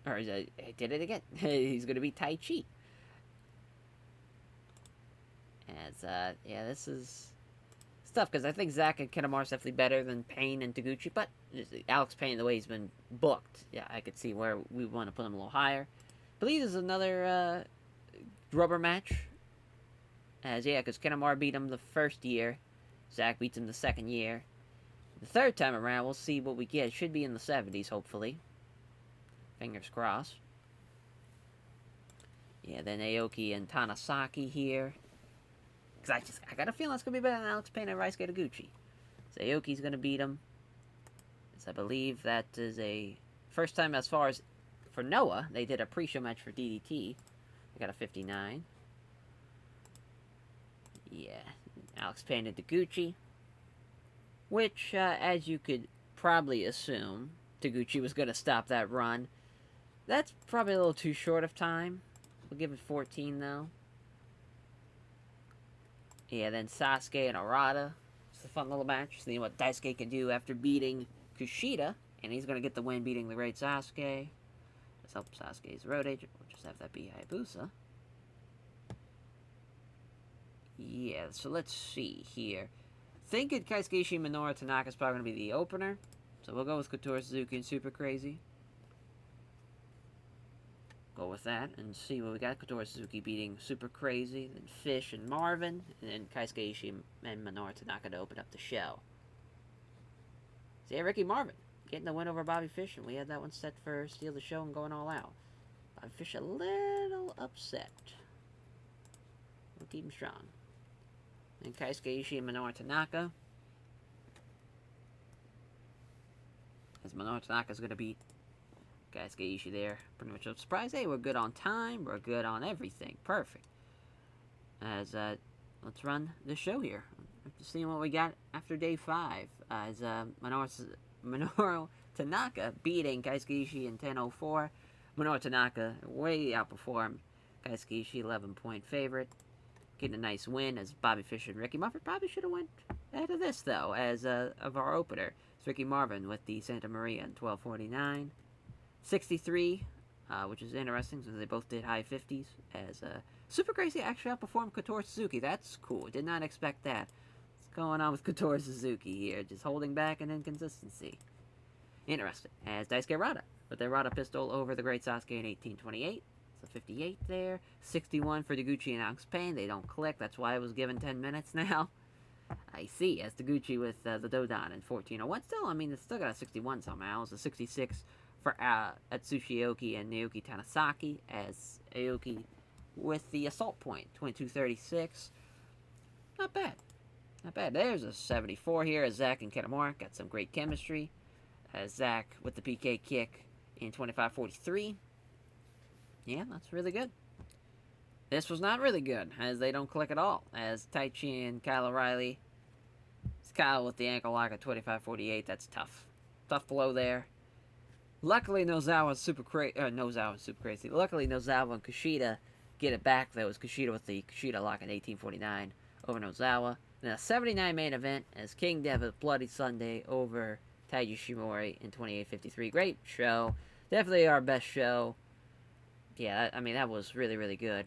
Or I did it again. He's gonna be Taichi. As yeah, this is tough because I think Zack and Kenda is definitely better than Payne and Taguchi, but Alex Payne, the way he's been booked, yeah, I could see where we want to put him a little higher. I believe there's another rubber match. As yeah, because Kenda beat him the first year, Zack beats him the second year. The third time around, we'll see what we get. It should be in the 70s, hopefully. Fingers crossed. Yeah, then Aoki and Tanasaki here. Because I got a feeling it's going to be better than Alex Payne and Ryusuke Taguchi. So Aoki's going to beat him. So I believe that is a first time as far as for Noah. They did a pre-show match for DDT. They got a 59. Yeah, Alex Payne and Taguchi. Which, as you could probably assume, Taguchi was going to stop that run. That's probably a little too short of time. We'll give it 14, though. Yeah, then Sasuke and Arata. It's a fun little match. Seeing what Daisuke can do after beating Gashida. And he's going to get the win beating the great Sasuke. Let's help Sasuke's road agent. We'll just have that be Hayabusa. Yeah, so let's see here. Thinking Keisuke Ishii Minoru Tanaka is probably going to be the opener. So we'll go with Kotori Suzuki and Super Crazy. Go with that and see what we got. Kotori Suzuki beating Super Crazy, then Fish and Marvin, and then Keisuke Ishii and Minoru Tanaka to open up the show. So yeah, Ricky Marvin getting the win over Bobby Fish, and we had that one set for Steal the Show and Going All Out. Bobby Fish a little upset. We'll keep him strong. And Keisuke Ishii and Minoru Tanaka. As Minoru Tanaka's going to beat Keisuke Ishii there. Pretty much a surprise. Hey, we're good on time. We're good on everything. Perfect. As, let's run the show here. After seeing what we got after day 5. As, Minoru Tanaka beating Keisuke Ishii in 10:04. Minoru Tanaka way outperformed Keisuke Ishii, 11-point favorite. Getting a nice win as Bobby Fish and Ricky Marvin probably should have went ahead of this, though, as of our opener. It's Ricky Marvin with the Santa Maria in 12:49. 63, which is interesting since they both did high 50s. As Super Crazy actually outperformed Kotori Suzuki. That's cool. Did not expect that. What's going on with Kotori Suzuki here? Just holding back and inconsistency. Interesting. As Daisuke Rada with their Rada pistol over the great Sasuke in 1828. So 58 there. 61 for Taguchi and Alex Payne. They don't click. That's why it was given 10 minutes now. I see. As Taguchi with the Dodon in 14:01. Still, I mean, it's still got a 61 somehow. It's a 66 for Atsushi Aoki and Naoki Tanasaki. As Aoki with the assault point. 22:36. Not bad. Not bad. There's a 74 here as Zack and Kitamura got some great chemistry. As Zack with the PK kick in 25:43. Yeah, that's really good. This was not really good, as they don't click at all. As Taichi and Kyle O'Reilly. It's Kyle with the ankle lock at 25:48. That's tough. Tough blow there. Luckily, Nozawa and Super Crazy. Luckily, Nozawa and Kushida get it back. That was Kushida with the Kushida lock at 18:49 over Nozawa. Then a 79 main event as King Devitt Bloody Sunday over Taiji Shimori in 28:53. Great show. Definitely our best show. Yeah, I mean, that was really, really good.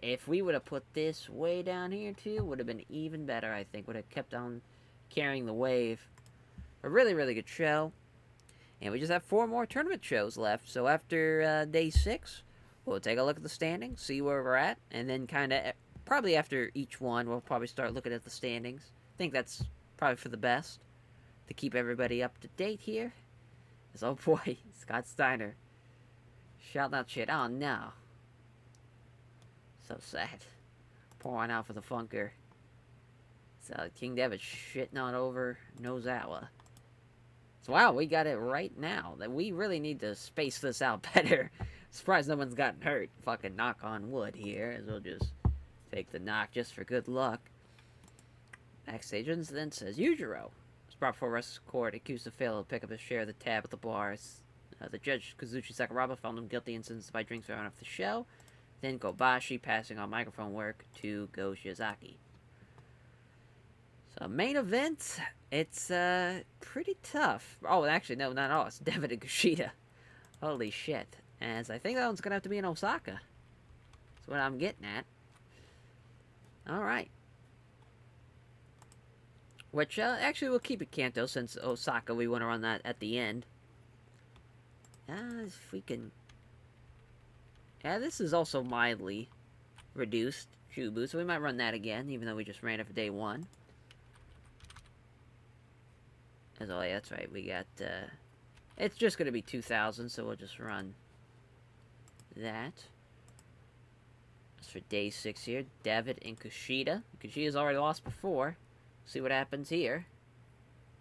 If we would have put this way down here, too, would have been even better, I think. Would have kept on carrying the wave. A really, really good show. And we just have 4 more tournament shows left. So after day 6, we'll take a look at the standings, see where we're at. And then kind of, probably after each one, we'll probably start looking at the standings. I think that's probably for the best. To keep everybody up to date here. As, oh boy, Scott Steiner. Shout out shit. Oh no. So sad. Pouring out for the Funker. So King Devitt shitting on over Nozawa. So, wow, we got it right now. That we really need to space this out better. Surprised no one's gotten hurt. Fucking knock on wood here, as we'll just take the knock just for good luck. Backstage incident says Yujiro was brought before Russ's court, accused of failing to pick up his share of the tab at the bars. The judge, Kazuchi Sakuraba, found him guilty and sentenced to buy drinks for everyone off the show. Then Kobashi passing on microphone work to Goshizaki. So, main event, it's pretty tough. Oh, actually, no, not all. It's Devitt and Gashida. Holy shit. As I think that one's going to have to be in Osaka. That's what I'm getting at. Alright. Which, actually, we'll keep it Kanto, since Osaka, we want to run that at the end. If we can... Yeah, this is also mildly reduced Chubu, so we might run that again, even though we just ran it for day one. As oh, yeah, that's right, we got, it's just going to be 2,000, so we'll just run that. As for day 6 here, Devitt and Kushida. Kushida's already lost before. See what happens here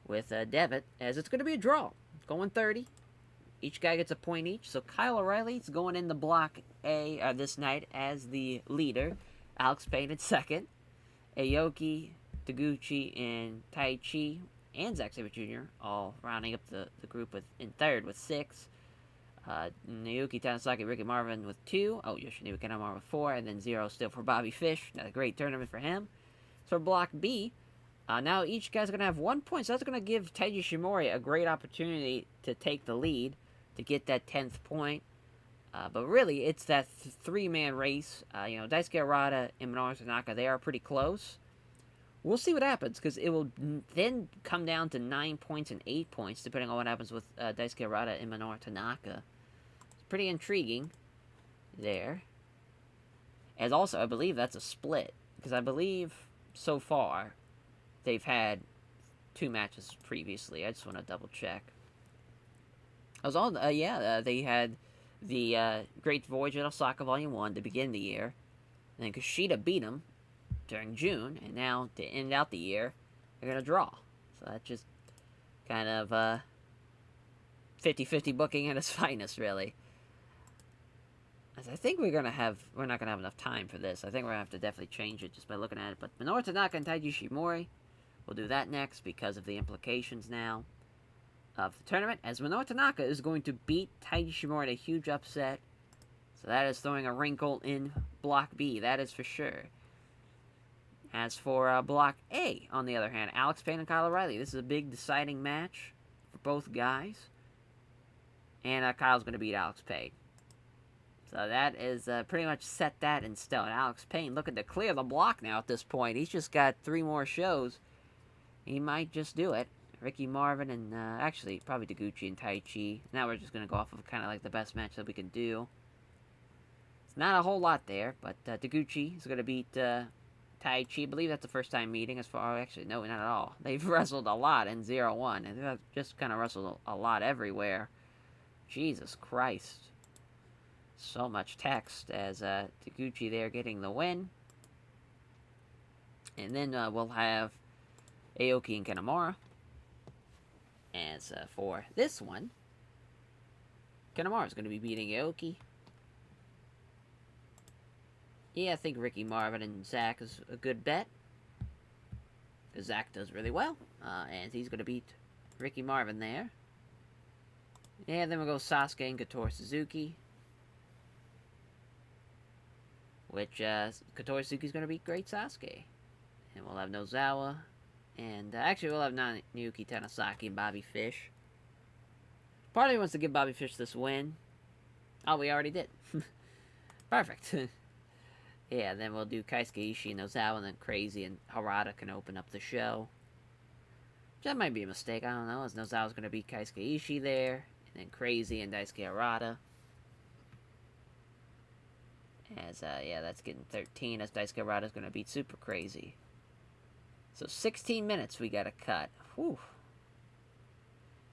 with Devitt, as it's going to be a draw. Going 30. Each guy gets a point each. So Kyle O'Reilly's going in the block A this night as the leader. Alex Payne in second. Aoki, Taguchi, and Taichi, and Zack Sabre Jr. all rounding up the group in third with 6. Naoki, Tanasaki, Ricky Marvin with 2. Oh, Yoshinobu Kanemaru with 4. And then 0 still for Bobby Fish. Not a great tournament for him. So for block B, now each guy's going to have 1 point. So that's going to give Taiji Shimori a great opportunity to take the lead, to get that 10th point. But really, it's that three-man race. Daisuke Arata and Minoru Tanaka, they are pretty close. We'll see what happens, because it will then come down to 9 points and 8 points, depending on what happens with Daisuke Arata and Minoru Tanaka. It's pretty intriguing there. As also, I believe that's a split, because I believe, so far, they've had 2 matches previously. I just want to double-check. They had the Great Voyage at Osaka Volume 1 to begin the year. And then Gashida beat them during June, and now to end out the year, they're going to draw. So that's just kind of 50-50 booking at its finest, really. As I think we're not going to have enough time for this. I think we're going to have to definitely change it just by looking at it. But Minoru Tanaka and Taiji Shimori, we'll do that next because of the implications now of the tournament, as Minoru Tanaka is going to beat Taiji Shimori in a huge upset. So that is throwing a wrinkle in Block B, that is for sure. As for Block A, on the other hand, Alex Payne and Kyle O'Reilly. This is a big deciding match for both guys. And Kyle's going to beat Alex Payne. So that is pretty much set that in stone. Alex Payne looking to clear the block now at this point. He's just got 3 more shows. He might just do it. Ricky Marvin and, actually, probably Taguchi and Taichi. Now we're just going to go off of kind of like the best match that we can do. It's not a whole lot there, but Taguchi is going to beat Taichi. I believe that's the first time meeting as far... Actually, no, not at all. They've wrestled a lot in 0-1, and they've just kind of wrestled a lot everywhere. Jesus Christ. So much text as Taguchi there getting the win. And then we'll have Aoki and Kanemaru. As for this one, Kanemaru is going to be beating Aoki. Yeah, I think Ricky Marvin and Zach is a good bet. Because Zach does really well. And he's going to beat Ricky Marvin there. Yeah, then we'll go Sasuke and Kotori Suzuki. Which, Kotori Suzuki's going to beat Great Sasuke. And we'll have Nozawa. And, actually, we'll have Nuki, Tanasaki, and Bobby Fish. Part of me wants to give Bobby Fish this win. Oh, we already did. Perfect. Yeah, then we'll do Keisuke Ishii and Nozawa, and then Crazy and Harada can open up the show. That might be a mistake, I don't know, as Nozawa's going to beat Keisuke Ishii there. And then Crazy and Daisuke Harada. As, yeah, that's getting 13, as Daisuke Harada's going to beat Super Crazy. So 16 minutes we gotta cut. Whew.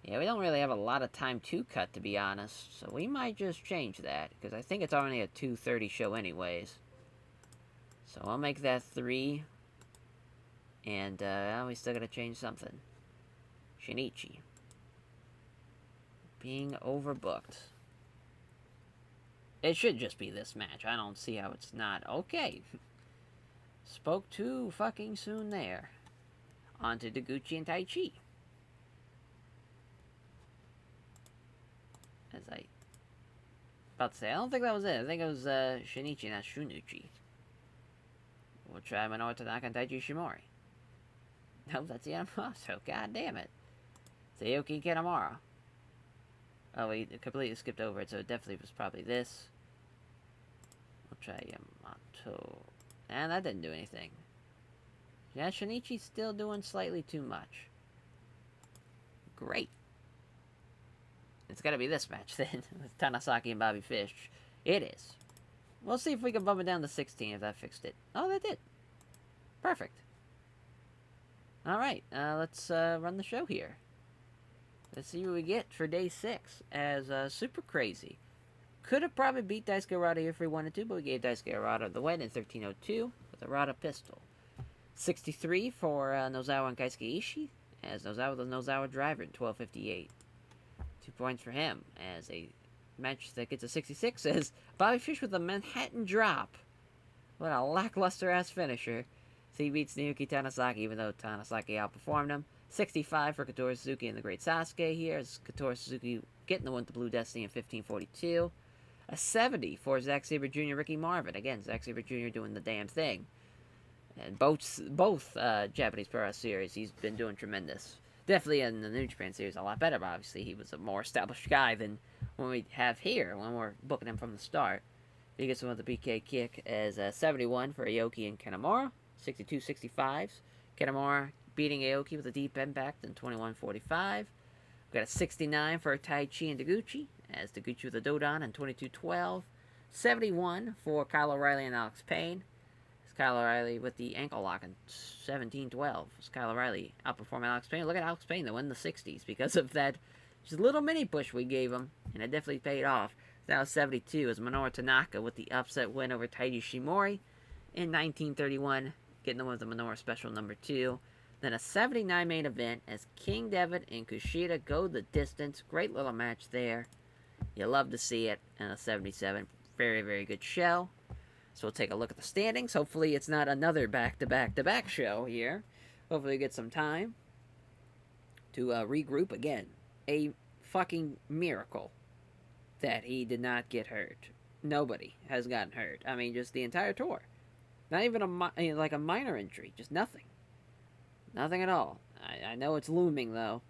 Yeah, we don't really have a lot of time to cut, to be honest. So we might just change that, because I think it's only a 2:30 show anyways. So I'll make that 3. And, we still gotta change something. Shinichi. being overbooked. It should just be this match. I don't see how it's not. Okay. Spoke too fucking soon there. On to Deguchi and Taichi. As I about to say, I don't think that was it. I think it was Shinichi, not Shunuchi. We'll try Minoru Tanaka and Taiji Shimori. No, that's Yamamoto. God damn it. It's Aoki Kanemaru. Oh, we completely skipped over it, so it definitely was probably this. We'll try Yamamoto. And that didn't do anything. Yeah, Shinichi's still doing slightly too much. Great. It's gotta be this match then, with Tanasaki and Bobby Fish. It is. We'll see if we can bump it down to 16 if that fixed it. Oh, that did. Perfect. Alright, let's run the show here. Let's see what we get for day 6 as Super Crazy. Could have probably beat Daisuke Arata if we wanted to, but we gave Daisuke Arata the win in 13:02 with a Arata pistol. 63 for Nozawa and Keisuke Ishii, as Nozawa the Nozawa driver in 12:58. 2 points for him, as a match that gets a 66 is Bobby Fish with a Manhattan drop. What a lackluster-ass finisher. So he beats Nuki Tanasaki, even though Tanasaki outperformed him. 65 for Katori Suzuki and the Great Sasuke here, as Katori Suzuki getting the win with the Blue Destiny in 15:42. A 70 for Zack Sabre Jr. Ricky Marvin. Again, Zack Sabre Jr. doing the damn thing. And both Japanese Pro Wrestling series, he's been doing tremendous. Definitely in the New Japan series, a lot better, but obviously he was a more established guy than when we have here, when we're booking him from the start. He gets one with the PK kick as 71 for Aoki and Kanemaru. 62-65s. Kanemaru beating Aoki with a deep impact in 21:45. We've got a 69 for Taichi and Deguchi, as Deguchi with a Dodon in 22:12. 71 for Kyle O'Reilly and Alex Payne. As Kyle O'Reilly with the ankle lock in 17:12. As Kyle O'Reilly outperforming Alex Payne. Look at Alex Payne to win the 60s because of that just little mini push we gave him, and it definitely paid off. Now 72 is Minoru Tanaka with the upset win over Taiji Shimori in 1931, getting the win with the Minoru Special number 2. Then a 79 main event as King Devitt and Kushida go the distance. Great little match there. You love to see it. And a 77. Very, very good show. So we'll take a look at the standings. Hopefully it's not another back-to-back-to-back show here. Hopefully we get some time to regroup again. A fucking miracle that he did not get hurt. Nobody has gotten hurt. I mean, just the entire tour. Not even a minor injury. Just nothing. Nothing at all. I know it's looming, though.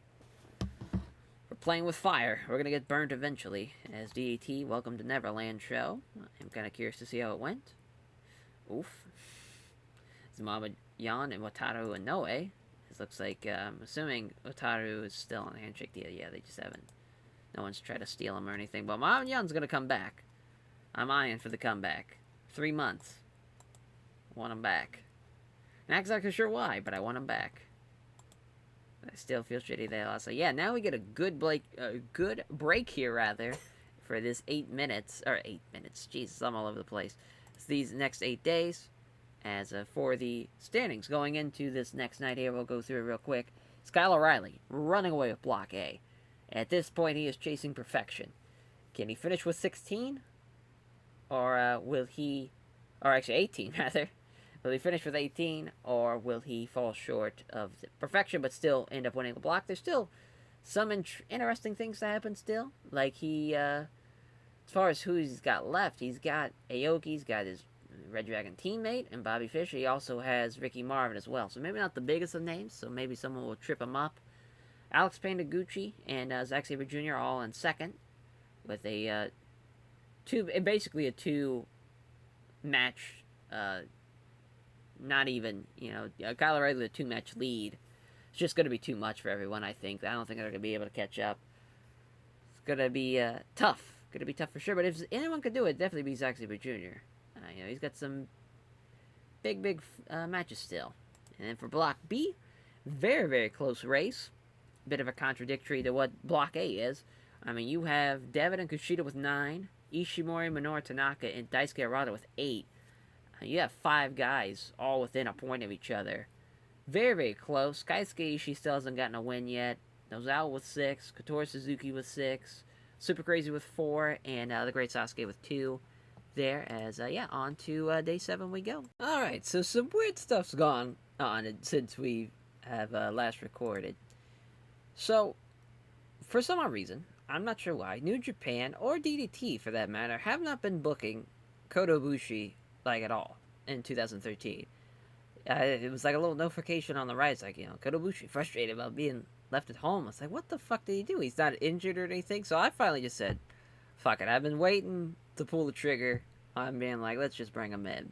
We're playing with fire. We're going to get burnt eventually. As DAT, Welcome to Neverland show. I'm kind of curious to see how it went. Oof. It's Mama Yan and Wataru and Noe. It looks like, I'm assuming Wataru is still on the handshake deal. Yeah, they just haven't. No one's tried to steal him or anything. But Mama Yan's going to come back. I'm eyeing for the comeback. 3 months. I want him back. Not exactly sure why, but I want him back. I still feel shitty they lost. So yeah, now we get a good break here, rather, for this 8 minutes. Or 8 minutes. Jesus, I'm all over the place. It's these next 8 days. As for the standings going into this next night here, we'll go through it real quick. It's Kyle O'Reilly running away with Block A. At this point, he is chasing perfection. Can he finish with 16? Or will he... Or actually 18, rather. Will he finish with 18, or will he fall short of perfection but still end up winning the block? There's still some interesting things to happen still. Like as far as who he's got left, he's got Aoki, he's got his Red Dragon teammate, and Bobby Fish. He also has Ricky Marvin as well. So maybe not the biggest of names, so maybe someone will trip him up. Alex Payne, Deguchi, and Zack Sabre Jr. all in second, with basically a 2-match, not even, Kyle O'Reilly with a 2-match lead. It's just going to be too much for everyone, I think. I don't think they're going to be able to catch up. It's going to be tough. Going to be tough for sure. But if anyone could do it, definitely be Zack Sabre Jr. He's got some big matches still. And then for Block B, very, very close race. Bit of a contradictory to what Block A is. I mean, you have Devitt and Kushida with 9, Ishimori, Minoru Tanaka, and Daisuke Arata with 8. You have 5 guys all within a point of each other. Very, very close. Keisuke Ishii still hasn't gotten a win yet. Nozawa with 6, Kotori Suzuki with 6, Super Crazy with 4, and the Great Sasuke with 2. There, as yeah, on to day 7 we go. Alright, so some weird stuff's gone on since we have last recorded. So, for some odd reason, I'm not sure why, New Japan, or DDT for that matter, have not been booking Kota Ibushi, like, at all in 2013. It was like a little notification on the right. It's like, Kota Ibushi frustrated about being left at home. It's like, what the fuck did he do? He's not injured or anything. So I finally just said, fuck it. I've been waiting to pull the trigger on being like, let's just bring him in.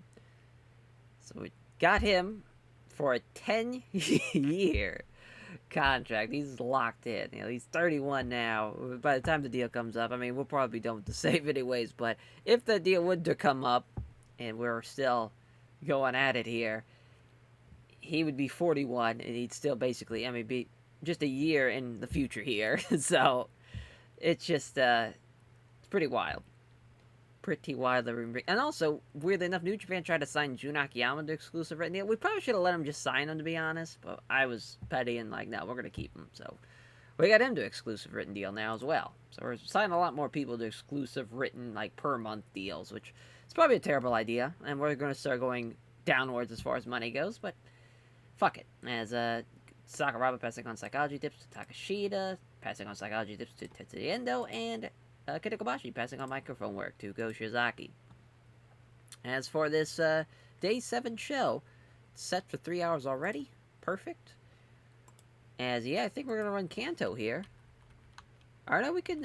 So we got him for a 10-year contract. He's locked in. He's 31 now. By the time the deal comes up, I mean, we'll probably be done with the save anyways. But if the deal would to come up, and we're still going at it here, he would be 41, and he'd still basically, I mean, be just a year in the future here. So, it's just, it's pretty wild. Pretty wild. And also, weirdly enough, New Japan tried to sign Jun Akiyama to exclusive written deal. We probably should have let him just sign him, to be honest, but I was petty and like, no, we're going to keep him. So, we got him to exclusive written deal now as well. So, we're signing a lot more people to exclusive written, like, per month deals, which is probably a terrible idea. And we're going to start going downwards as far as money goes, but fuck it. As Sakuraba passing on psychology tips to Takashida, passing on psychology tips to Tetsuya Endo, and Kenda Kobashi passing on microphone work to Goshizaki. As for this day 7 show, it's set for 3 hours already. Perfect. As, yeah, I think we're going to run Kanto here. Alright, no, we can,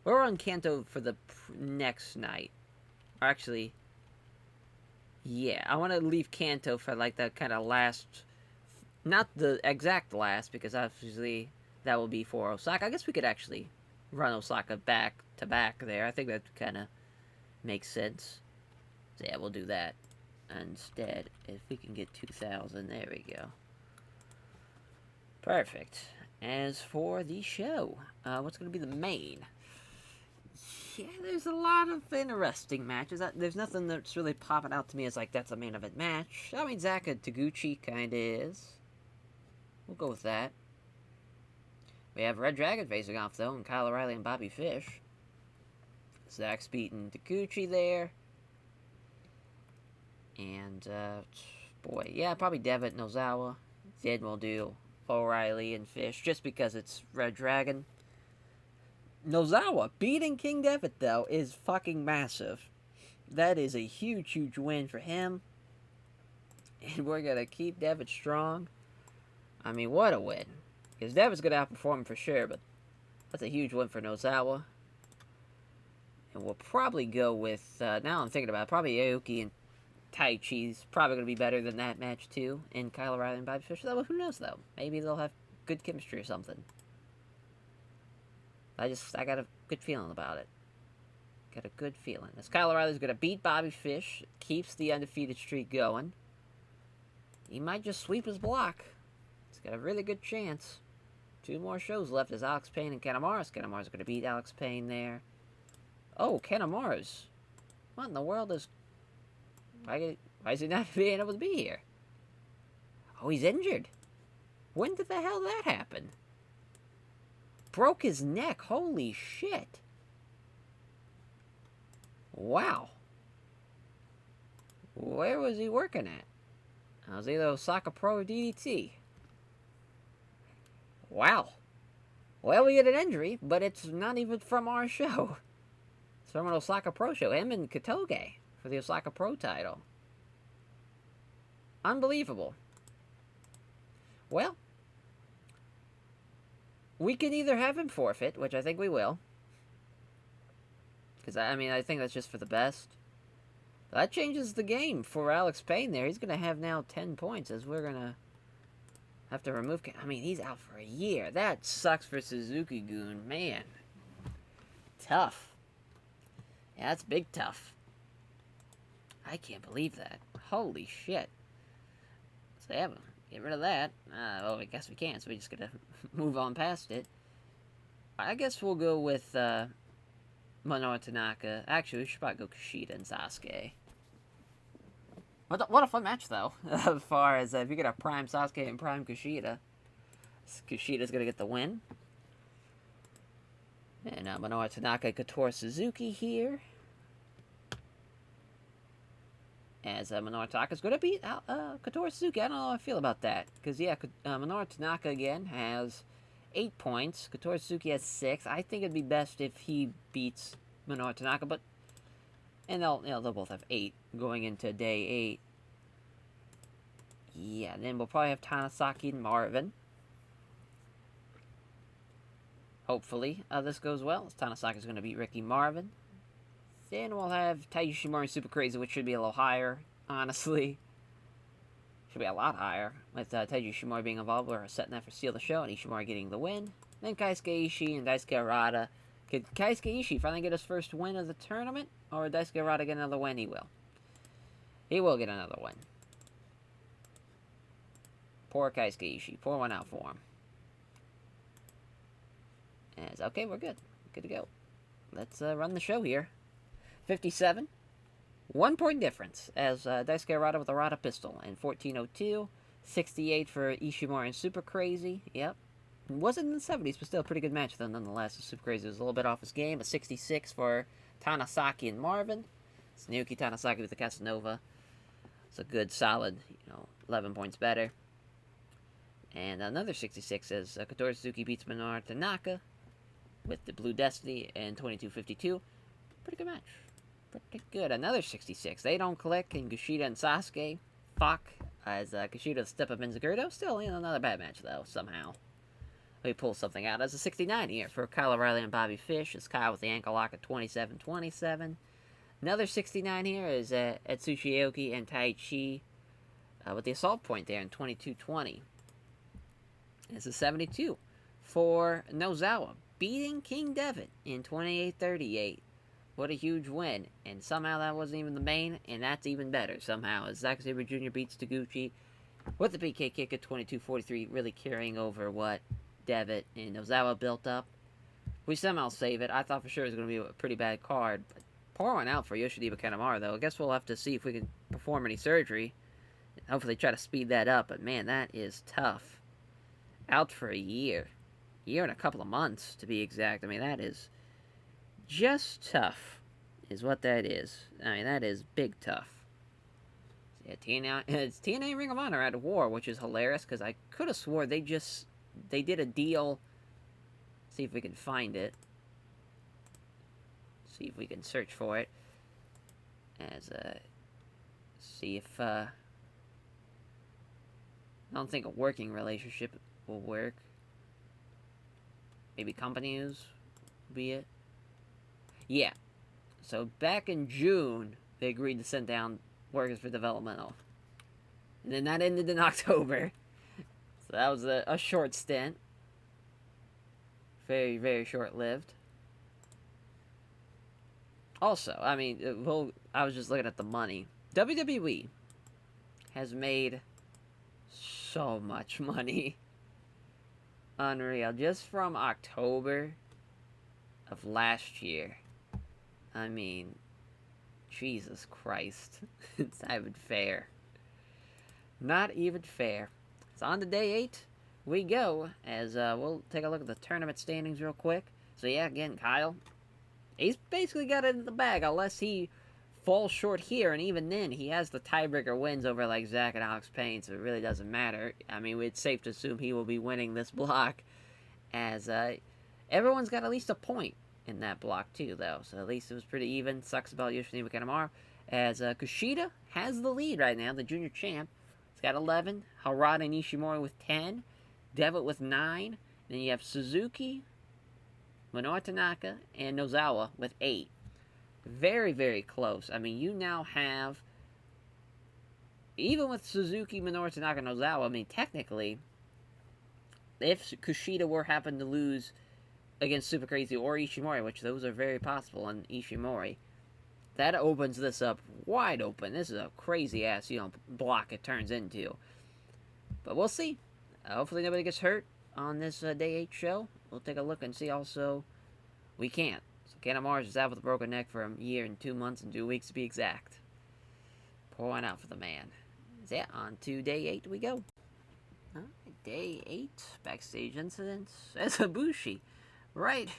we'll run Kanto for the next night. Or actually, yeah, I want to leave Kanto for, like, the kind of last, not the exact last, because obviously that will be for Osaka. I guess we could actually run Osaka back to back there. I think that kind of makes sense. So yeah, we'll do that instead. If we can get 2,000, there we go. Perfect. As for the show, what's going to be the main? Yeah, there's a lot of interesting matches. There's nothing that's really popping out to me as like, that's a main event match. I mean, Zaka Taguchi kind of is. We'll go with that. We have Red Dragon facing off, though, and Kyle O'Reilly and Bobby Fish. Zach's beating Taguchi there. And, boy, yeah, probably Devitt and Nozawa. Then we'll do O'Reilly and Fish, just because it's Red Dragon. Nozawa beating King Devitt, though, is fucking massive. That is a huge, huge win for him. And we're going to keep Devitt strong. I mean, what a win. Because Devitt's going to outperform him for sure, but that's a huge win for Nozawa. And we'll probably go with, now I'm thinking about it, probably Aoki and Taichi's probably going to be better than that match, too. And Kyle O'Reilly and Bobby Fish. Well, who knows, though? Maybe they'll have good chemistry or something. I got a good feeling about it. Got a good feeling. As Kyle O'Reilly's going to beat Bobby Fish, keeps the undefeated streak going. He might just sweep his block. He's got a really good chance. 2 more shows left as Alex Payne and Kanemaru. Kanemaru's going to beat Alex Payne there. Oh, Kanemaru's. What in the world is... Why is he not being able to be here? Oh, he's injured. When did the hell that happen? Broke his neck. Holy shit. Wow. Where was he working at? It was either Osaka Pro or DDT. Wow. Well, we get an injury, but it's not even from our show. It's from an Osaka Pro show. Him and Katoge for the Osaka Pro title. Unbelievable. Well, we can either have him forfeit, which I think we will. Because, I mean, I think that's just for the best. That changes the game for Alex Payne there. He's going to have now 10 points as we're going to have to remove... I mean, he's out for a year. That sucks for Suzuki-gun. Man. Tough. Yeah, that's big tough. I can't believe that. Holy shit. So, yeah, get rid of that. Well, I guess we can't, so we just gotta move on past it. I guess we'll go with Manoa Tanaka. Actually, we should probably go Gashida and Sasuke. What a fun match, though, as far as if you get a prime Sasuke and prime Gashida. Gashida's going to get the win. And Minoru Tanaka, Kotori Suzuki here. As Minoru Tanaka's going to beat Kotori Suzuki. I don't know how I feel about that. Because, yeah, Minoru Tanaka, again, has 8 points. Kotori Suzuki has 6. I think it'd be best if he beats Minoru Tanaka, but... And they'll both have 8 going into day 8. Yeah, then we'll probably have Tanasaki and Marvin. Hopefully, this goes well. Tanasaki's going to beat Ricky Marvin. Then we'll have Taiji Ishimori Super Crazy, which should be a little higher, honestly. Should be a lot higher, with Taiji Ishimori being involved. We're setting that for Steal the Show, and Ishimori getting the win. Then Keisuke Ishii and Daisuke Harada. Could Keisuke Ishii finally get his first win of the tournament? Or Daisuke Harada get another win? He will. He will get another win. Poor Keisuke Ishii. Pour one out for him. As, okay, we're good. Good to go. Let's run the show here. 57. 1 point difference. As Daisuke Harada with a Harada pistol. And 1402. 68 for Ishimori and Super Crazy. Yep. Wasn't in the 70s, but still a pretty good match, though, nonetheless. Super Crazy was a little bit off his game. A 66 for Tanasaki and Marvin. It's Nuki Tanasaki with the Casanova. It's a good, solid, 11 points better. And another 66 as Kotori Suzuki beats Minoru Tanaka with the Blue Destiny and 2252. Pretty good match. Pretty good. Another 66. They don't click, and Gashida and Sasuke fuck as Gashida step up in Zagurdo. Still, another bad match, though, somehow. We pull something out as a 69 here for Kyle O'Reilly and Bobby Fish. As Kyle with the ankle lock at 27-27. Another 69 here is Atsushi Aoki and Tai Chi with the assault point there in 22-20. It's a 72 for Nozawa, beating King Devitt in 28-38. What a huge win. And somehow that wasn't even the main, and that's even better somehow. As Zack Sabre Jr. beats Taguchi with the PK kick at 22-43, really carrying over what Devitt and Nozawa built up. We somehow save it. I thought for sure it was going to be a pretty bad card. But pour one out for Yoshida Kanemaru, though. I guess we'll have to see if we can perform any surgery. Hopefully try to speed that up. But man, that is tough. Out for a year. Year and a couple of months, to be exact. I mean, that is just tough, is what that is. I mean, that is big tough. Yeah, it's TNA Ring of Honor at War, which is hilarious, because I could have swore they did a deal. See if we can find it. See if we can search for it. As, see if, I don't think a working relationship will work. Maybe company news will be it. Yeah. So back in June, they agreed to send down workers for developmental. And then that ended in October. So that was a short stint. Very, very short-lived. Also, I mean, I was just looking at the money. WWE has made so much money. Unreal. Just from October of last year. I mean, Jesus Christ. It's not even fair. Not even fair. So on to day 8 we go, as we'll take a look at the tournament standings real quick. So yeah, again, Kyle, he's basically got it in the bag, unless he falls short here, and even then, he has the tiebreaker wins over like Zach and Alex Payne, so it really doesn't matter. I mean, it's safe to assume he will be winning this block, as everyone's got at least a point in that block too, though, so at least it was pretty even. Sucks about Yoshinobu Kanemaru, as Kushida has the lead right now, the junior champ. He's got 11, Harada and Ishimori with 10, Devitt with 9, then you have Suzuki, Minoru Tanaka, and Nozawa with 8. Very, very close. I mean, you now have, even with Suzuki, Minoru Tanaka, and Nozawa, I mean, technically, if Kushida were happen to lose against Super Crazy or Ishimori, which those are very possible on Ishimori, that opens this up wide open. This is a crazy-ass, block it turns into. But we'll see. Hopefully nobody gets hurt on this Day 8 show. We'll take a look and see also. We can't. So Kanemaru is out with a broken neck for a year and 2 months and 2 weeks to be exact. Pour one out for the man. So yeah, on to Day 8 we go. Day 8, backstage incidents. As Habushi, right?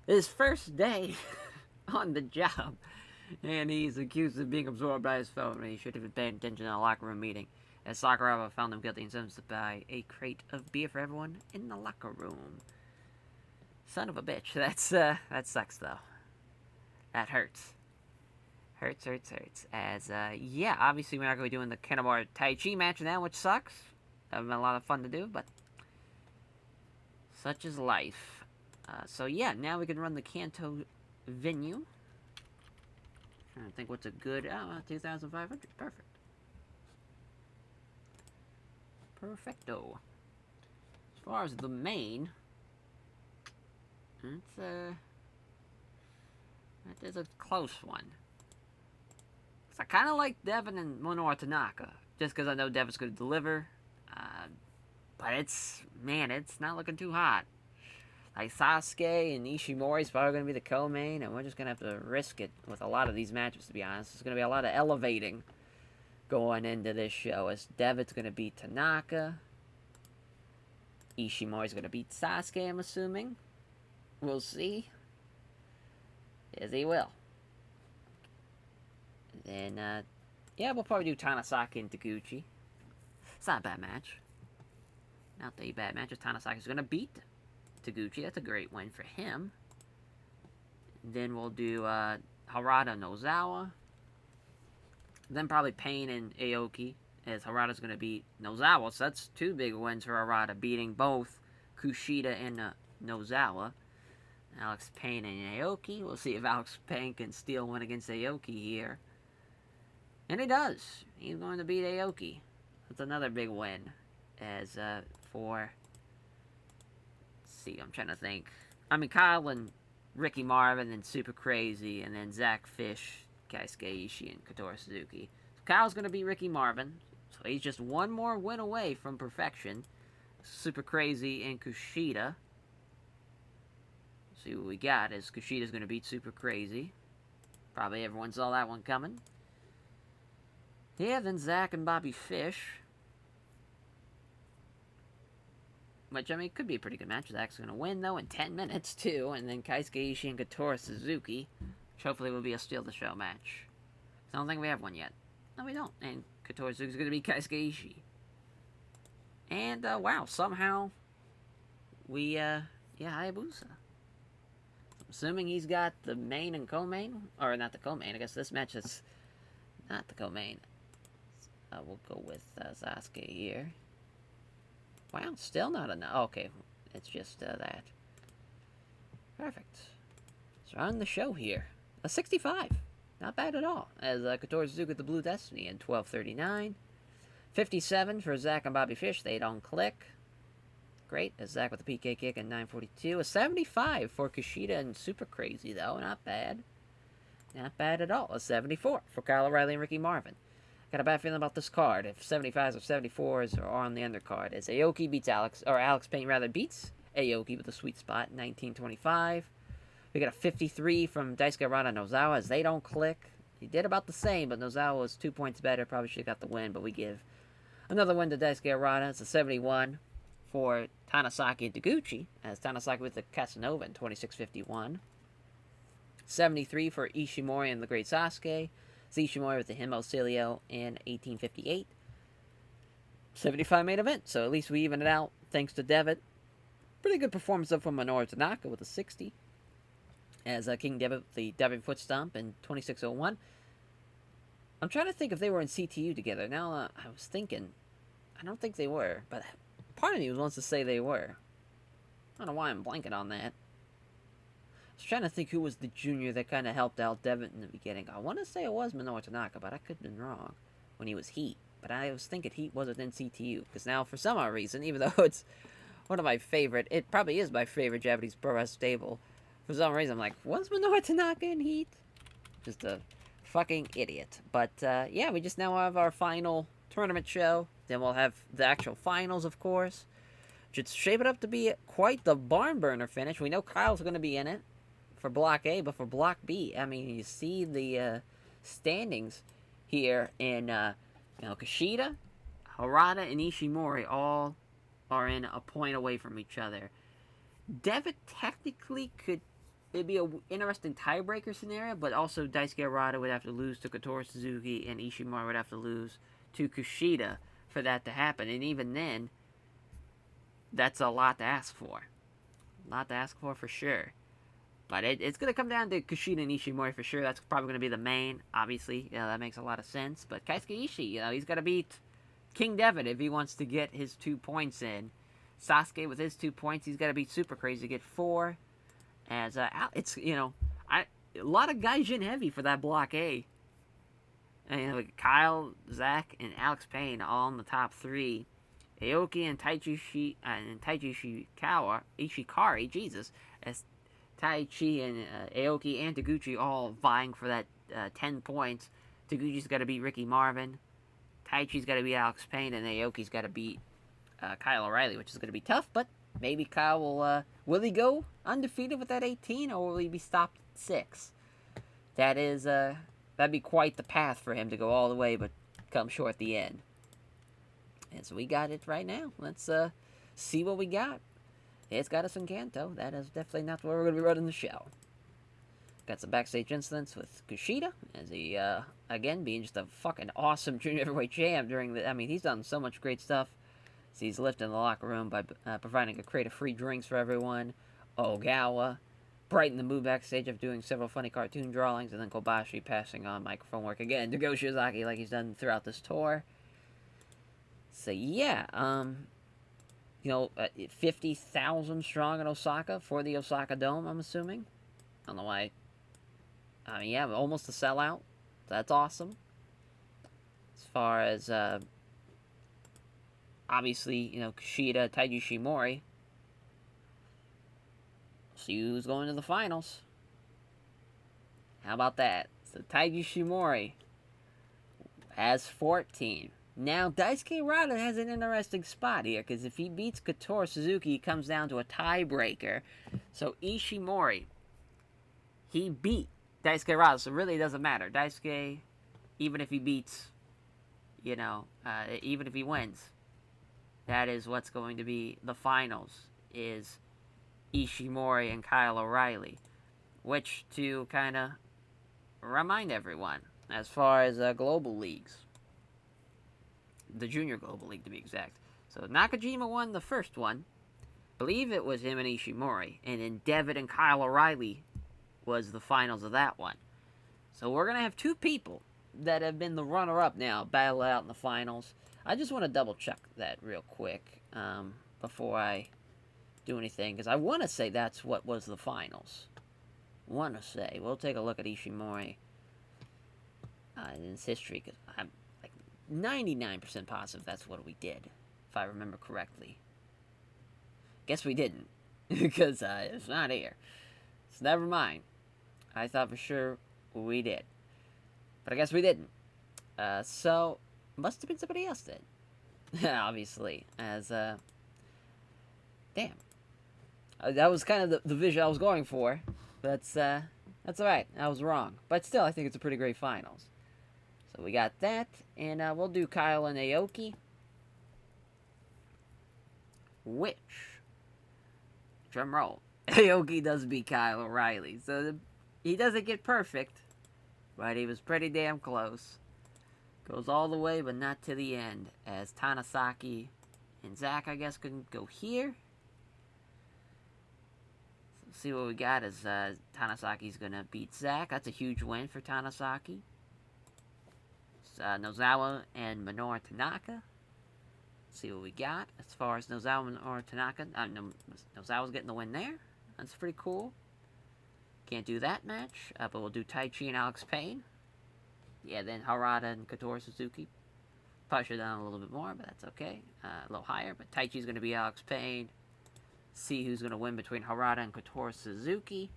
His first day on the job. And he's accused of being absorbed by his phone when he should have been paying attention in a locker room meeting. As Sakuraba found him guilty and sentenced to buy a crate of beer for everyone in the locker room. Son of a bitch. That sucks though. That hurts. Hurts. As, yeah, obviously we're not going to be doing the Kenda Tai Chi match now, which sucks. That would have been a lot of fun to do, but such is life. So yeah, now we can run the Kanto venue. Trying to think what's a good, 2,500. Perfect. Perfecto. As far as the main, that is a close one. So I kind of like Devin and Minoru Tanaka, just because I know Devin's going to deliver. But it's not looking too hot. Like Sasuke and Ishimori's probably going to be the co-main, and we're just going to have to risk it with a lot of these matches, to be honest. There's going to be a lot of elevating going into this show, as Devitt's going to beat Tanaka. Ishimori's going to beat Sasuke, I'm assuming. We'll see. Yes, he will. And then, yeah, we'll probably do Tanasaki and Taguchi. It's not a bad match. Not a bad match. Tanasaki's going to beat Taguchi. That's a great win for him. Then we'll do Harada Nozawa. Then probably Payne and Aoki, as Harada's going to beat Nozawa. So that's two big wins for Harada, beating both Kushida and Nozawa. Alex Payne and Aoki. We'll see if Alex Payne can steal one against Aoki here. And he does. He's going to beat Aoki. That's another big win. As for... Let's see, I'm trying to think. I mean, Kyle and Ricky Marvin, and Super Crazy, and then Zach Fish, Keisuke Ishii, and Kotori Suzuki. So Kyle's going to beat Ricky Marvin. So he's just one more win away from perfection. Super Crazy and Kushida. See what we got is Kushida's going to beat Super Crazy. Probably everyone saw that one coming. Yeah, then Zach and Bobby Fish. Which, I mean, could be a pretty good match. Zach's going to win, though, in 10 minutes, too. And then Keisuke Ishii and Kotori Suzuki. Which hopefully will be a steal the show match. I don't think we have one yet. No, we don't. And Kotori Suzuki's going to be Keisuke Ishii. And, wow, somehow we, Hayabusa. Assuming he's got the main and co-main. Or not the co-main. I guess this match is not the co-main. We'll go with Sasuke here. Wow, still not enough. Okay, it's just that. Perfect. So on the show here. A 65. Not bad at all. As Kotori Suzuki with the Blue Destiny in 12:39. 57 for Zach and Bobby Fish. They don't click. Great. As Zach with the PK kick in 9:42. A 75 for Kushida and Super Crazy, though. Not bad. Not bad at all. A 74 for Kyle O'Reilly and Ricky Marvin. Got a bad feeling about this card. If 75s or 74s are on the undercard, as Aoki beats Alex Payne beats Aoki with a sweet spot, 19:25. We got a 53 from Daisuke Harada and Nozawa, as they don't click. He did about the same, but Nozawa was 2 points better. Probably should have got the win, but we give another win to Daisuke Harada. It's a 71 for Tanasaki and Taguchi, as Tanasaki with the Casanova in 26:51. 73 for Ishimori and the Great Sasuke. Ishimori with the Himocilio in 18:58. 75 main event, so at least we even it out thanks to Devitt. Pretty good performance up from Minoru Tanaka with a 60. As King Devitt with the diving foot stomp in 26:01. I'm trying to think if they were in CTU together. Now, I was thinking, I don't think they were, but part of me wants to say they were. I don't know why I'm blanking on that. I was trying to think who was the junior that kind of helped out Devitt in the beginning. I want to say it was Minoru Tanaka, but I could have been wrong when he was Heat. But I was thinking Heat wasn't in CTU. Because now, for some odd reason, even though it's one of my favorite, it probably is my favorite Japanese pro wrestling stable, for some reason I'm like, was Minoru Tanaka in Heat? Just a fucking idiot. But, yeah, we just now have our final tournament show. Then we'll have the actual finals, of course. Should shape it up to be quite the barn burner finish. We know Kyle's going to be in it for Block A, but for Block B, I mean, you see the standings here in, Kushida, Harada, and Ishimori all are in a point away from each other. Devitt technically could... It'd be an interesting tiebreaker scenario, but also Daisuke Harada would have to lose to Kotori Suzuki, and Ishimori would have to lose to Kushida for that to happen. And even then, that's a lot to ask for. A lot to ask for sure. But it's going to come down to Kushida and Ishimori for sure. That's probably going to be the main, obviously. That makes a lot of sense. But Keisuke Ishii, he's got to beat King Devitt if he wants to get his 2 points in. Sasuke with his 2 points, he's got to be super crazy to get 4. As it's a lot of Gaijin heavy for that block A. And Kyle, Zach, and Alex Payne all in the top 3. Aoki and Taichi Ishikari, Jesus, as Taichi and Aoki and Taguchi all vying for that 10 points. Taguchi's got to beat Ricky Marvin. Taichi's got to beat Alex Payne, and Aoki's got to beat Kyle O'Reilly, which is going to be tough, but maybe Kyle will he go undefeated with that 18, or will he be stopped at 6? That'd be quite the path for him to go all the way, but come short at the end. And so we got it right now. Let's see what we got. It's got us in Kanto. That is definitely not where we're going to be running the show. Got some backstage incidents with Gashida, as he, again, being just a fucking awesome junior heavyweight champ during the... I mean, he's done so much great stuff. So he's lifting the locker room by providing a crate of free drinks for everyone. Ogawa brightened the mood backstage of doing several funny cartoon drawings, and then Kobashi passing on microphone work again to Goshizaki like he's done throughout this tour. So yeah, 50,000 strong in Osaka for the Osaka Dome, I'm assuming. I don't know why. I mean, yeah, almost a sellout. That's awesome. As far as, obviously, Kushida, Taiji Shimori. See who's going to the finals. How about that? So Taiji Shimori has 14. Now, Daisuke Harada has an interesting spot here, because if he beats Kotori Suzuki, it comes down to a tiebreaker. So Ishimori, he beat Daisuke Harada, so really it doesn't matter. Daisuke, even if he beats, even if he wins, that is what's going to be the finals, is Ishimori and Kyle O'Reilly. Which, to kind of remind everyone, as far as global leagues, the Junior Global League to be exact. So Nakajima won the first one. I believe it was him and Ishimori. And then Devitt and Kyle O'Reilly was the finals of that one. So we're going to have 2 people that have been the runner-up now battle out in the finals. I just want to double-check that real quick before I do anything, because I want to say that's what was the finals. Want to say. We'll take a look at Ishimori in his history, because I'm 99% positive that's what we did, if I remember correctly. Guess we didn't, because it's not here. So never mind. I thought for sure we did. But I guess we didn't. So, must have been somebody else then. Obviously, as, damn. That was kind of the vision I was going for. That's alright. I was wrong. But still, I think it's a pretty great finals. So we got that, and we'll do Kyle and Aoki. Which, drum roll, Aoki does beat Kyle O'Reilly. So he doesn't get perfect, but he was pretty damn close. Goes all the way, but not to the end, as Tanasaki and Zach, I guess, can go here. So see what we got is Tanasaki's going to beat Zach. That's a huge win for Tanasaki. Nozawa and Minoru Tanaka. Let's see what we got as far as Nozawa and Minoru Tanaka. Nozawa's getting the win there. That's pretty cool. Can't do that match, but we'll do Taichi and Alex Payne. Yeah, then Harada and Kotori Suzuki. Probably should have done a little bit more, but that's okay. A little higher, but Taichi's going to be Alex Payne. See who's going to win between Harada and Kotori Suzuki.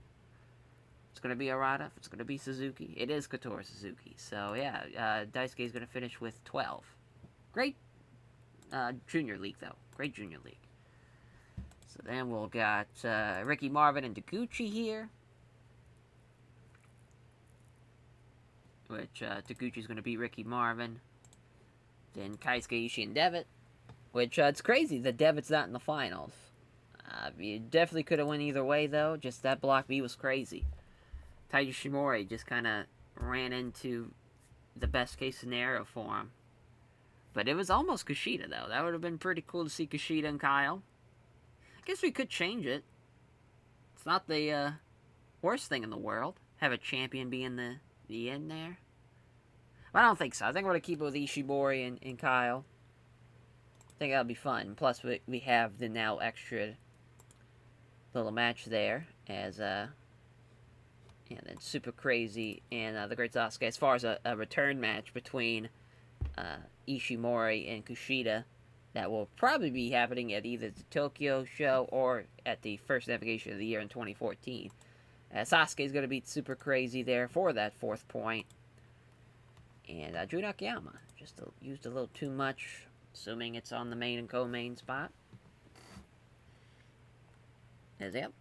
It's going to be Harada. If it's going to be Suzuki, it is Kotori Suzuki. So, yeah, Daisuke is going to finish with 12. Great junior league, though. Great junior league. So then we'll got Ricky Marvin and Taguchi here. Which Taguchi's going to beat Ricky Marvin. Then Keisuke Ishii and Devitt. Which, it's crazy that Devitt's not in the finals. You definitely could have went either way, though. Just that Block B was crazy. Taiji Shimori just kind of ran into the best case scenario for him. But it was almost Gashida, though. That would have been pretty cool to see Gashida and Kyle. I guess we could change it. It's not the worst thing in the world. Have a champion be in the end there. But I don't think so. I think we're going to keep it with Ishimori and Kyle. I think that'll be fun. Plus, we have the now extra little match there as and then Super Crazy and the Great Sasuke. As far as a return match between Ishimori and Kushida, that will probably be happening at either the Tokyo show or at the first navigation of the year in 2014. Sasuke is going to beat Super Crazy there for that 4th point. And Drew Nakayama just used a little too much, assuming it's on the main and co-main spot. As yep,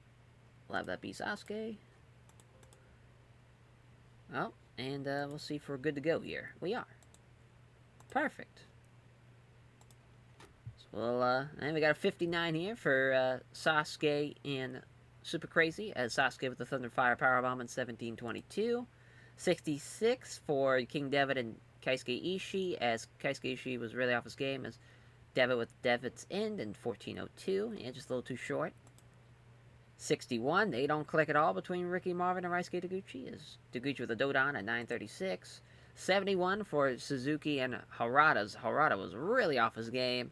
we'll have that be Sasuke. Oh, and we'll see if we're good to go here. We are. Perfect. So we'll, and we got a 59 here for Sasuke and Super Crazy, as Sasuke with the Thunder Fire Powerbomb in 1722. 66 for King Devitt and Keisuke Ishii, as Keisuke Ishii was really off his game, as Devitt with Devitt's End in 1402. Yeah, just a little too short. 61, they don't click at all between Ricky Marvin and Raisuke Taguchi, as Taguchi with a Dodon at 936. 71 for Suzuki and Harada. Harada was really off his game.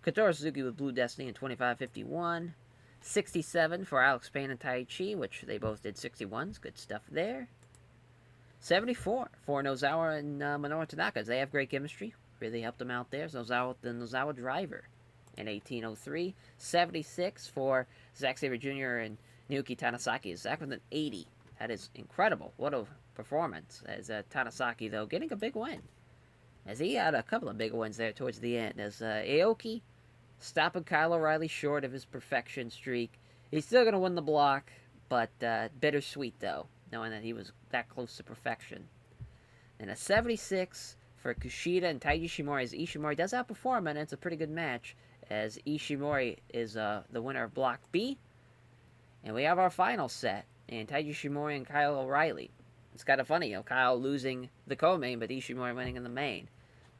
Kotaro Suzuki with Blue Destiny in 2551. 67 for Alex Payne and Taichi, which they both did 61s. Good stuff there. 74 for Nozawa and Minoru Tanaka. They have great chemistry. Really helped them out there. Nozawa, the Nozawa driver in 1803. 76 for Zack Sabre Jr. and Nuki Tanasaki. Zack with an 80. That is incredible. What a performance. As Tanasaki, though, getting a big win. As he had a couple of big wins there towards the end. As Aoki stopping Kyle O'Reilly short of his perfection streak. He's still going to win the block, but bittersweet, though, knowing that he was that close to perfection. And a 76 for Kushida and Taiji Ishimori, as Ishimori does outperform, and it's a pretty good match, as Ishimori is the winner of Block B. And we have our final set, and Taiji Ishimori and Kyle O'Reilly. It's kind of funny, Kyle losing the co-main, but Ishimori winning in the main.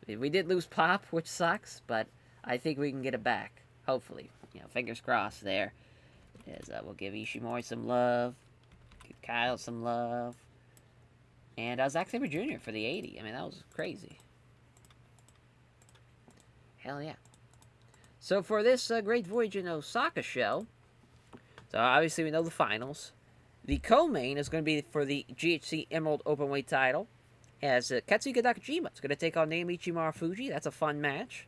We did lose Pop, which sucks, but I think we can get it back. Hopefully. Fingers crossed there. As we'll give Ishimori some love. Give Kyle some love. And Zack Sabre Jr. for the 80. I mean, that was crazy. Hell yeah. So for this Great Voyage in Osaka show, so obviously we know the finals. The co-main is going to be for the GHC Emerald Openweight title, as Katsuhiko Nakajima is going to take on Naomichi Marufuji. That's a fun match.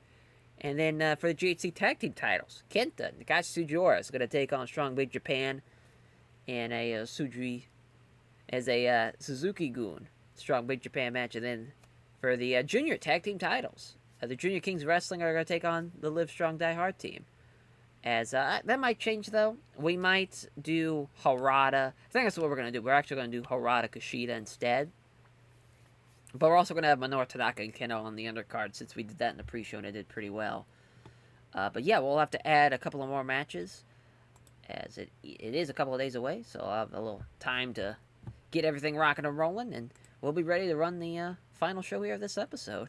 And then for the GHC Tag Team titles, Kenta and Takashi Sugiura is going to take on Strong Big Japan and a Suzuki-gun Strong Big Japan match. And then for the Junior Tag Team titles, the Junior Kings Wrestling are going to take on the Live Strong Die Hard team. As that might change, though. We might do Harada. I think that's what we're going to do. We're actually going to do Harada Kushida instead. But we're also going to have Minoru Tanaka and Kenda on the undercard, since we did that in the pre-show and it did pretty well. But yeah, we'll have to add a couple of more matches, as it is a couple of days away, so I'll have a little time to get everything rocking and rolling, and we'll be ready to run the final show here of this episode.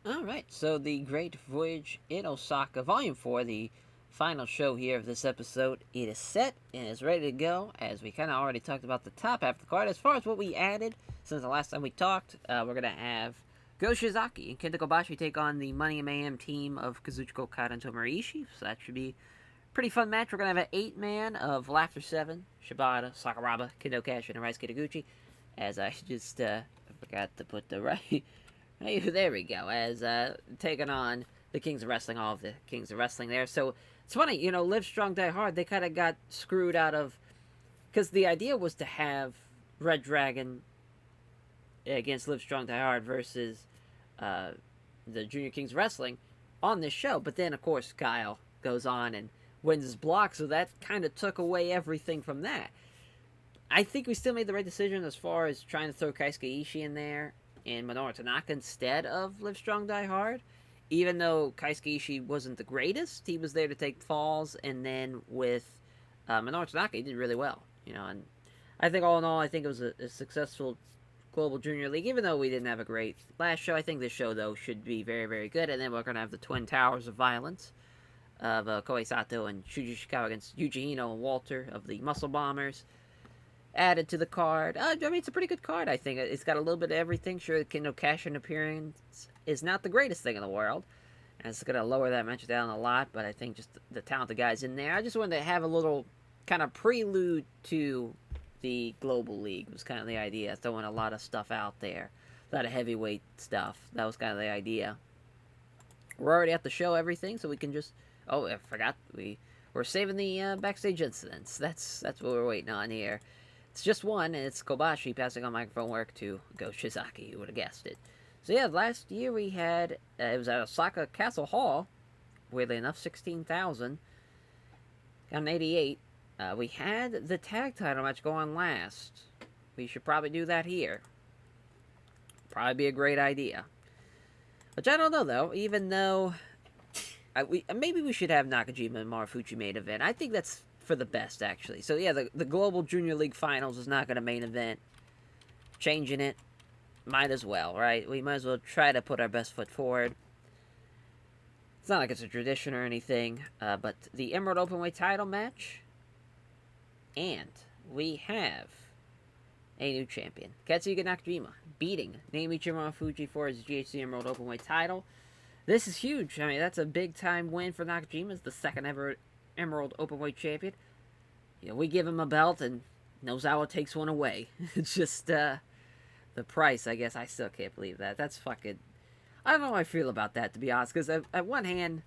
Alright, so the Great Voyage in Osaka, Volume 4, the final show here of this episode, it is set and is ready to go, as we kind of already talked about the top half of the card. As far as what we added since the last time we talked, we're going to have Goshizaki and Kenta Kobashi take on the Money and Mayhem team of Kazuchika Okada and Tomohiro Ishii, so that should be a pretty fun match. We're going to have an 8-man of Laughter 7, Shibata, Sakuraba, Kendo Kashi, and Raisuke Taguchi, as I just forgot to put the right... there we go, as taking on the Kings of Wrestling, all of the Kings of Wrestling there. So it's funny, Live Strong Die Hard, they kind of got screwed out of, because the idea was to have Red Dragon against Live Strong Die Hard versus the Junior Kings Wrestling on this show, but then of course Kyle goes on and wins his block, so that kind of took away everything from that. I think we still made the right decision as far as trying to throw Keisuke Ishii in there and Minoru Tanaka instead of Live Strong Die Hard, even though Keisuke Ishii wasn't the greatest, he was there to take falls, and then with Minoru Tanaka, he did really well. And I think all in all, I think it was a successful Global Junior League, even though we didn't have a great last show. I think this show, though, should be very, very good. And then we're going to have the Twin Towers of Violence of Koei Sato and Shuji Ishikawa against Yuji Hino and Walter of the Muscle Bombers added to the card. I mean, it's a pretty good card, I think. It's got a little bit of everything. Sure, the Kendo Cash-In appearance is not the greatest thing in the world. And it's going to lower that match down a lot, but I think just the talented guys in there. I just wanted to have a little kind of prelude to the Global League was kind of the idea. Throwing a lot of stuff out there. A lot of heavyweight stuff. That was kind of the idea. We're already at the show, everything, so we can just... Oh, I forgot. We're saving the backstage incidents. That's what we're waiting on here. It's just one, and it's Kobashi passing on microphone work to Goshizaki. You would have guessed it. So yeah, last year we had... it was at Osaka Castle Hall. Weirdly enough, 16,000. Got an 88. We had the tag title match go on last. We should probably do that here. Probably be a great idea. Which I don't know, though. Even though... maybe we should have Nakajima and Marufuji main event. I think that's for the best, actually. So, yeah, the Global Junior League Finals is not going to main event. Changing it. Might as well, right? We might as well try to put our best foot forward. It's not like it's a tradition or anything. But the Emerald Openweight title match... And we have a new champion, Katsuhiko Nakajima, beating Naomichi Marufuji for his GHC Emerald Openweight title. This is huge. I mean, that's a big-time win for Nakajima. It's the second ever Emerald Openweight champion. We give him a belt, and Nozawa takes one away. It's just the price, I guess. I still can't believe that. That's fucking... I don't know how I feel about that, to be honest, because at one hand,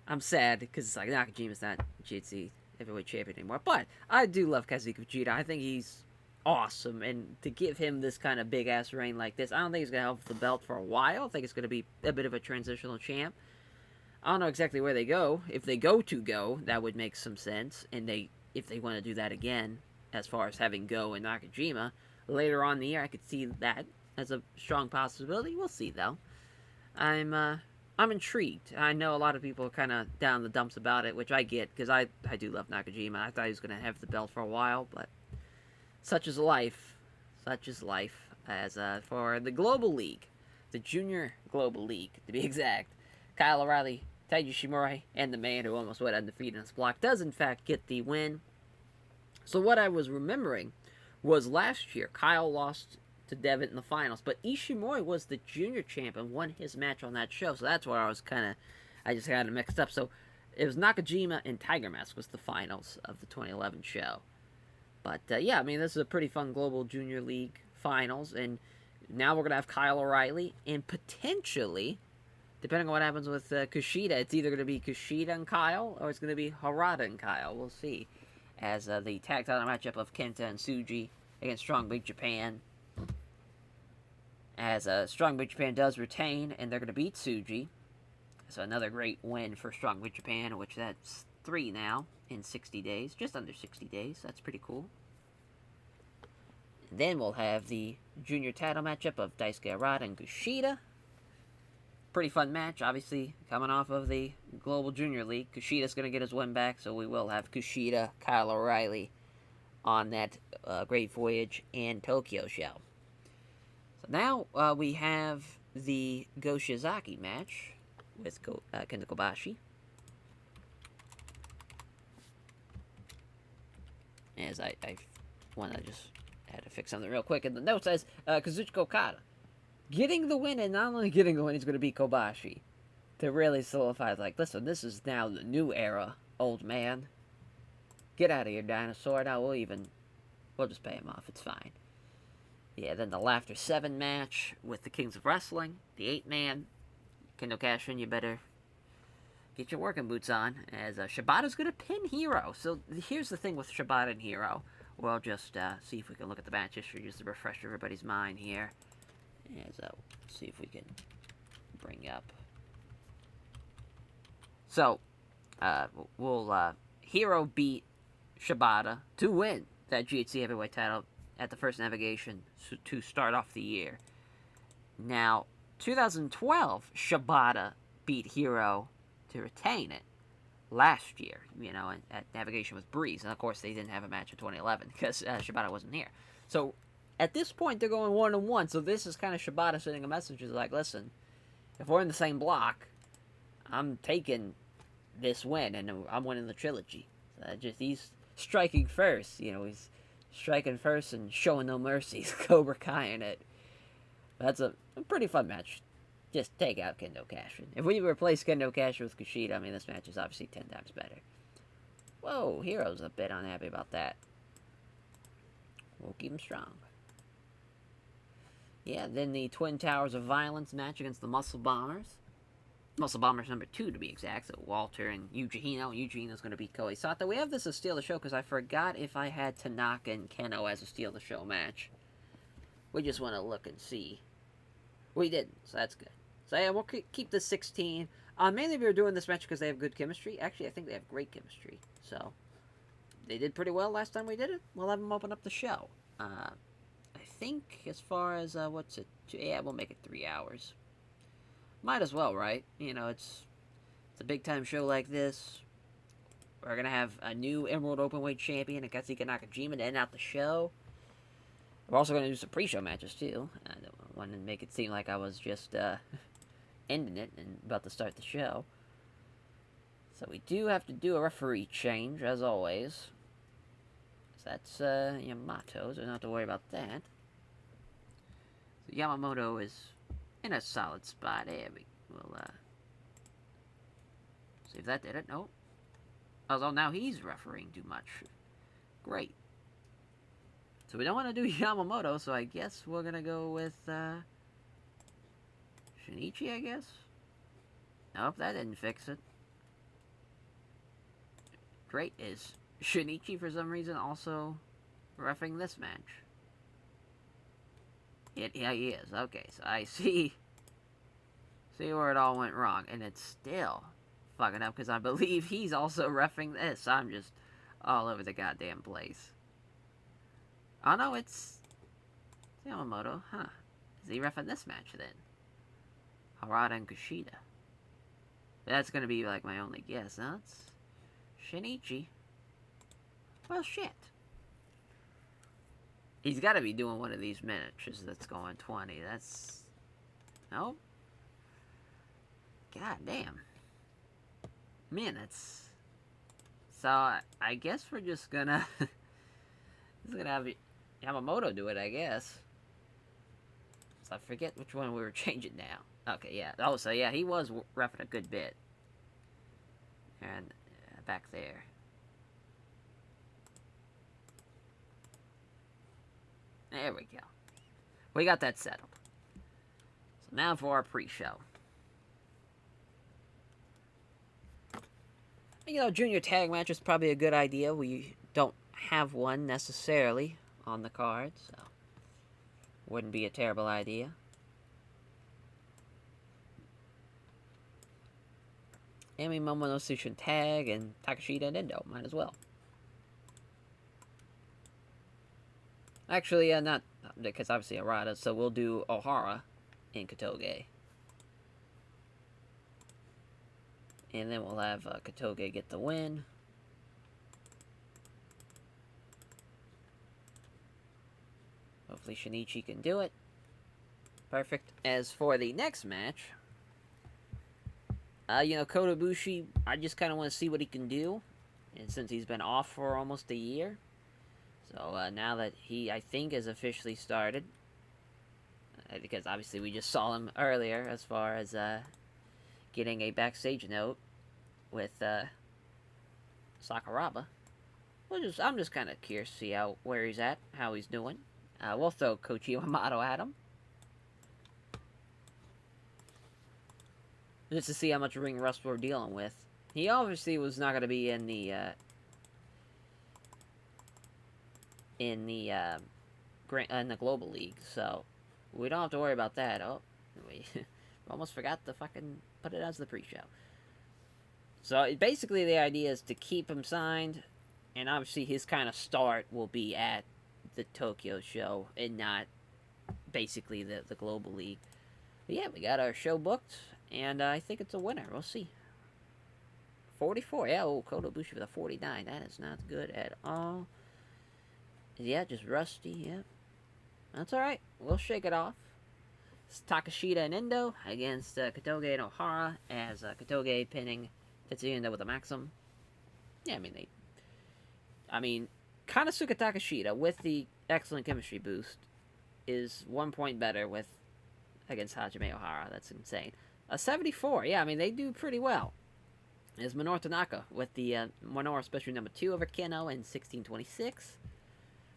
I'm sad, because it's like Nakajima's not GHC heavyweight champion anymore. But I do love Kazuki Fujita. I think he's awesome. And to give him this kind of big-ass reign like this, I don't think he's going to have the belt for a while. I think it's going to be a bit of a transitional champ. I don't know exactly where they go. If they go, that would make some sense. And if they want to do that again, as far as having Go and Nakajima, later on in the year, I could see that as a strong possibility. We'll see, though. I'm intrigued. I know a lot of people are kind of down in the dumps about it, which I get, because I do love Nakajima. I thought he was going to have the belt for a while, but such is life. Such is life. As for the Global League, the Junior Global League, to be exact, Kyle O'Reilly, Taiji Shimura, and the man who almost went undefeated in this block does, in fact, get the win. So what I was remembering was last year, Kyle lost to Devitt in the finals, but Ishimori was the junior champion, won his match on that show, so that's where I just got it mixed up. So it was Nakajima and Tiger Mask was the finals of the 2011 show. But yeah, I mean, this is a pretty fun Global Junior League finals, and now we're going to have Kyle O'Reilly, and potentially, depending on what happens with Kushida, it's either going to be Kushida and Kyle, or it's going to be Harada and Kyle. We'll see. As the tag title matchup of Kenta and Tsuji against Strong Big Japan. As Strong Big Japan does retain, and they're going to beat Tsuji. So another great win for Strong Big Japan, which that's 3 now in 60 days. Just under 60 days. That's pretty cool. And then we'll have the junior title matchup of Daisuke Harada and Gashida. Pretty fun match, obviously, coming off of the Global Junior League. Kushida's going to get his win back, so we will have Kushida, Kyle O'Reilly on that Great Voyage in Tokyo show. So now we have the Goshizaki match with Kenda Kobashi. As I want to just had to fix something real quick. And the note says Kazuchika Okada getting the win, and not only getting the win, he's going to beat Kobashi to really solidify. Like, listen, this is now the new era, old man. Get out of here, dinosaur. Now we'll just pay him off. It's fine. Yeah, then the Laughter 7 match with the Kings of Wrestling, the 8-man. Kendo Cashin, you better get your working boots on, as Shibata's going to pin Hero. So here's the thing with Shibata and Hero. We'll just see if we can look at the match history just to refresh everybody's mind here. As see if we can bring up. So, Hero beat Shibata to win that GHC Heavyweight title at the First Navigation to start off the year. Now, 2012, Shibata beat Hero to retain it last year, at Navigation with Breeze. And of course, they didn't have a match in 2011 because Shibata wasn't here. So at this point, they're going 1-1. So this is kind of Shibata sending a message like, listen, if we're in the same block, I'm taking this win and I'm winning the trilogy. He's striking first. He's striking first and showing no mercy. Cobra Kai in it. That's a pretty fun match. Just take out Kendo Kashin. If we replace Kendo Kashin with Gashida, this match is obviously 10 times better. Whoa, Hero's a bit unhappy about that. We'll keep him strong. Yeah, then the Twin Towers of Violence match against the Muscle Bombers. Muscle Bombers number 2, to be exact. So Walter and Yuji Hino. Yuji Hino's going to beat Koei Sato. We have this as Steal the Show because I forgot if I had Tanaka and Keno as a Steal the Show match. We just want to look and see. We didn't, so that's good. So yeah, we'll keep the 16. Mainly we were doing this match because they have good chemistry. Actually, I think they have great chemistry. So they did pretty well last time we did it. We'll have them open up the show. I think as far as, what's it? Yeah, we'll make it 3 hours. Might as well, right? It's a big-time show like this. We're going to have a new Emerald Openweight champion, Katsuhiko Nakajima, to end out the show. We're also going to do some pre-show matches, too. I don't want to make it seem like I was just ending it and about to start the show. So we do have to do a referee change, as always. So that's Yamato, so we don't have to worry about that. So Yamamoto is in a solid spot. There we'll see if that did it. Nope. Although now he's refereeing too much. Great. So we don't want to do Yamamoto, so I guess we're going to go with Shinichi, I guess? Nope, that didn't fix it. Great. Is Shinichi, for some reason, also reffing this match? Yeah, he is. Okay, so I see where it all went wrong. And it's still fucking up because I believe he's also reffing this. I'm just all over the goddamn place. Oh no, it's Yamamoto. Huh. Is he reffing this match then? Harada and Gashida. That's gonna be like my only guess, huh? It's Shinichi. Well, shit. He's got to be doing one of these matches that's going 20. That's... Nope. God damn. Man, that's... So, I guess we're just gonna... just gonna have Yamamoto do it, I guess. So I forget which one we were changing now. Okay, yeah. Oh, so yeah, he was reffing a good bit. And back there. There we go. We got that settled. So now for our pre-show. Junior tag match is probably a good idea. We don't have one necessarily on the card, so wouldn't be a terrible idea. Emi Momonosu should tag, and Takashita and Endo might as well. Actually, not because obviously Harada, so we'll do Ohara in Kotoge. And then we'll have Kotoge get the win. Hopefully Shinichi can do it. Perfect. As for the next match, Kota Ibushi, I just kind of want to see what he can do. And since he's been off for almost a year. So now that he, I think, has officially started. Because obviously we just saw him earlier as far as getting a backstage note with Sakuraba. I'm just kind of curious to see where he's at, how he's doing. We'll throw Koichi Yamato at him. Just to see how much ring rust we're dealing with. He obviously was not going to be in the Global League, so we don't have to worry about that. Oh, we almost forgot to fucking put it as the pre-show. So basically the idea is to keep him signed, and obviously his kind of start will be at the Tokyo show and not basically the Global League. But yeah, we got our show booked, And I think it's a winner. We'll see. 44. Yeah, oh, Kota Ibushi with a 49. That is not good at all. Yeah, just rusty. Yeah. That's alright. We'll shake it off. It's Takashita and Endo against Katoge and Ohara, as Katoge pinning Tetsuya Endo with a Maxim. Yeah, I mean, Konosuke Takashita, with the excellent chemistry boost, is 1 point better against Hajime Ohara. That's insane. A 74. Yeah, I mean, they do pretty well. Is Minoru Tanaka with the Minoru Special number 2 over Keno in 1626.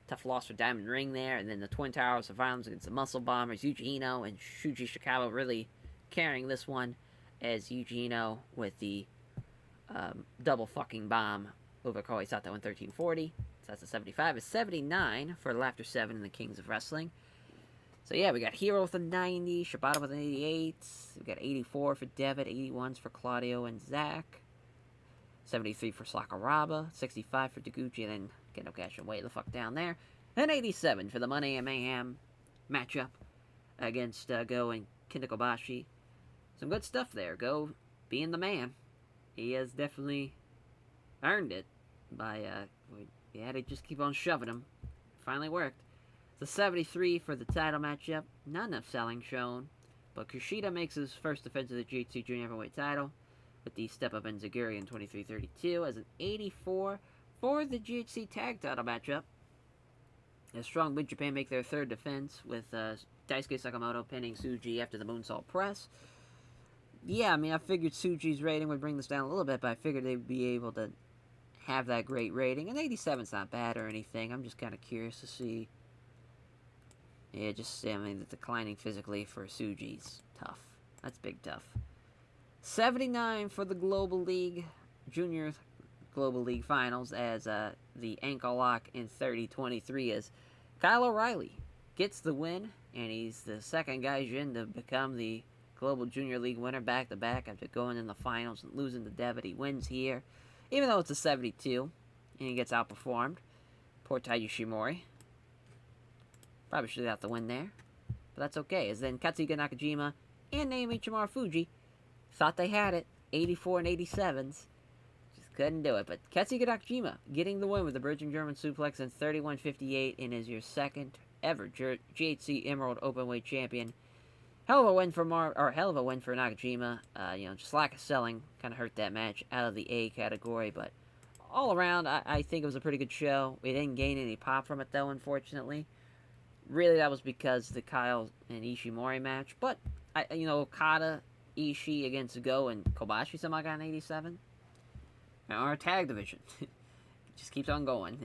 Tough loss for Diamond Ring there. And then the Twin Towers of Violence against the Muscle Bombers. Yuji Ino and Shuji Shikawa really carrying this one, as Yuji Ino with the double fucking bomb over Koi Sato in 1340. So that's a 75. A 79 for Laughter 7 and the Kings of Wrestling. So yeah, we got Hero with a 90, Shibata with an 88. We got 84 for Devitt, 81s for Claudio and Zach. 73 for Sakuraba, 65 for Taguchi, and then Kendo Kashin way the fuck down there. And 87 for the Money and Mayhem matchup against Go and Kenda Kobashi. Some good stuff there. Go being the man. He has definitely earned it by, we had to just keep on shoving him. Finally worked. The 73 for the title matchup. Not enough selling shown, but Kushida makes his first defense of the GHC Junior Heavyweight title with the step-up Enziguri in 23-32 as an 84 for the GHC Tag title matchup. As Strong Mid Japan make their third defense with Daisuke Sakamoto pinning Tsuji after the moonsault press. Yeah, I mean, I figured Tsuji's rating would bring this down a little bit, but I figured they'd be able to have that great rating. And 87's not bad or anything. I'm just kind of curious to see. Yeah, I mean, the declining physically for Tsuji's tough. That's big tough. 79 for the Global League, Junior Global League Finals, as the ankle lock in 30-23 as Kyle O'Reilly gets the win, and he's the second Gaijin to become the Global Junior League winner back-to-back after going in the finals and losing to Devitt. He wins here, even though it's a 72, and he gets outperformed. Poor Tai Yoshimori. Probably should have got the win there, but that's okay, as then Katsuhiko Nakajima and Naomi Marufuji thought they had it, 84 and 87s. Just couldn't do it. But Katsuhiko Nakajima getting the win with the Virgin German Suplex in 31-58 and is your second ever GHC Emerald Openweight Champion. Hell of a win for Nakajima. Just lack of selling kind of hurt that match out of the A category. But all around, I think it was a pretty good show. We didn't gain any pop from it, though, unfortunately. Really, that was because the Kyle and Ishimori match. But, Okada, Ishii against Go and Kobashi somehow got an 87. Now our tag division just keeps on going.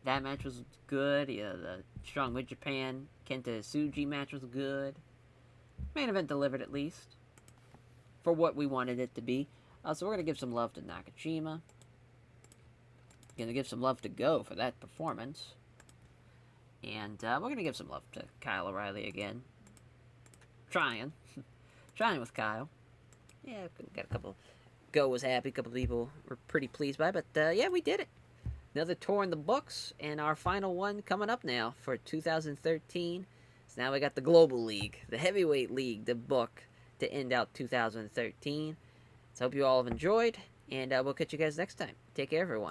That match was good. The Strong Mid Japan Kenta Tsuji match was good. Main event delivered at least for what we wanted it to be. So we're gonna give some love to Nakajima. Gonna give some love to Go for that performance, and we're gonna give some love to Kyle O'Reilly again. Trying with Kyle. Yeah, got a couple. Go was happy. A couple people were pretty pleased by it. But, yeah, we did it. Another tour in the books. And our final one coming up now for 2013. So now we got the Global League. The Heavyweight League, the book, to end out 2013. So I hope you all have enjoyed. And we'll catch you guys next time. Take care, everyone.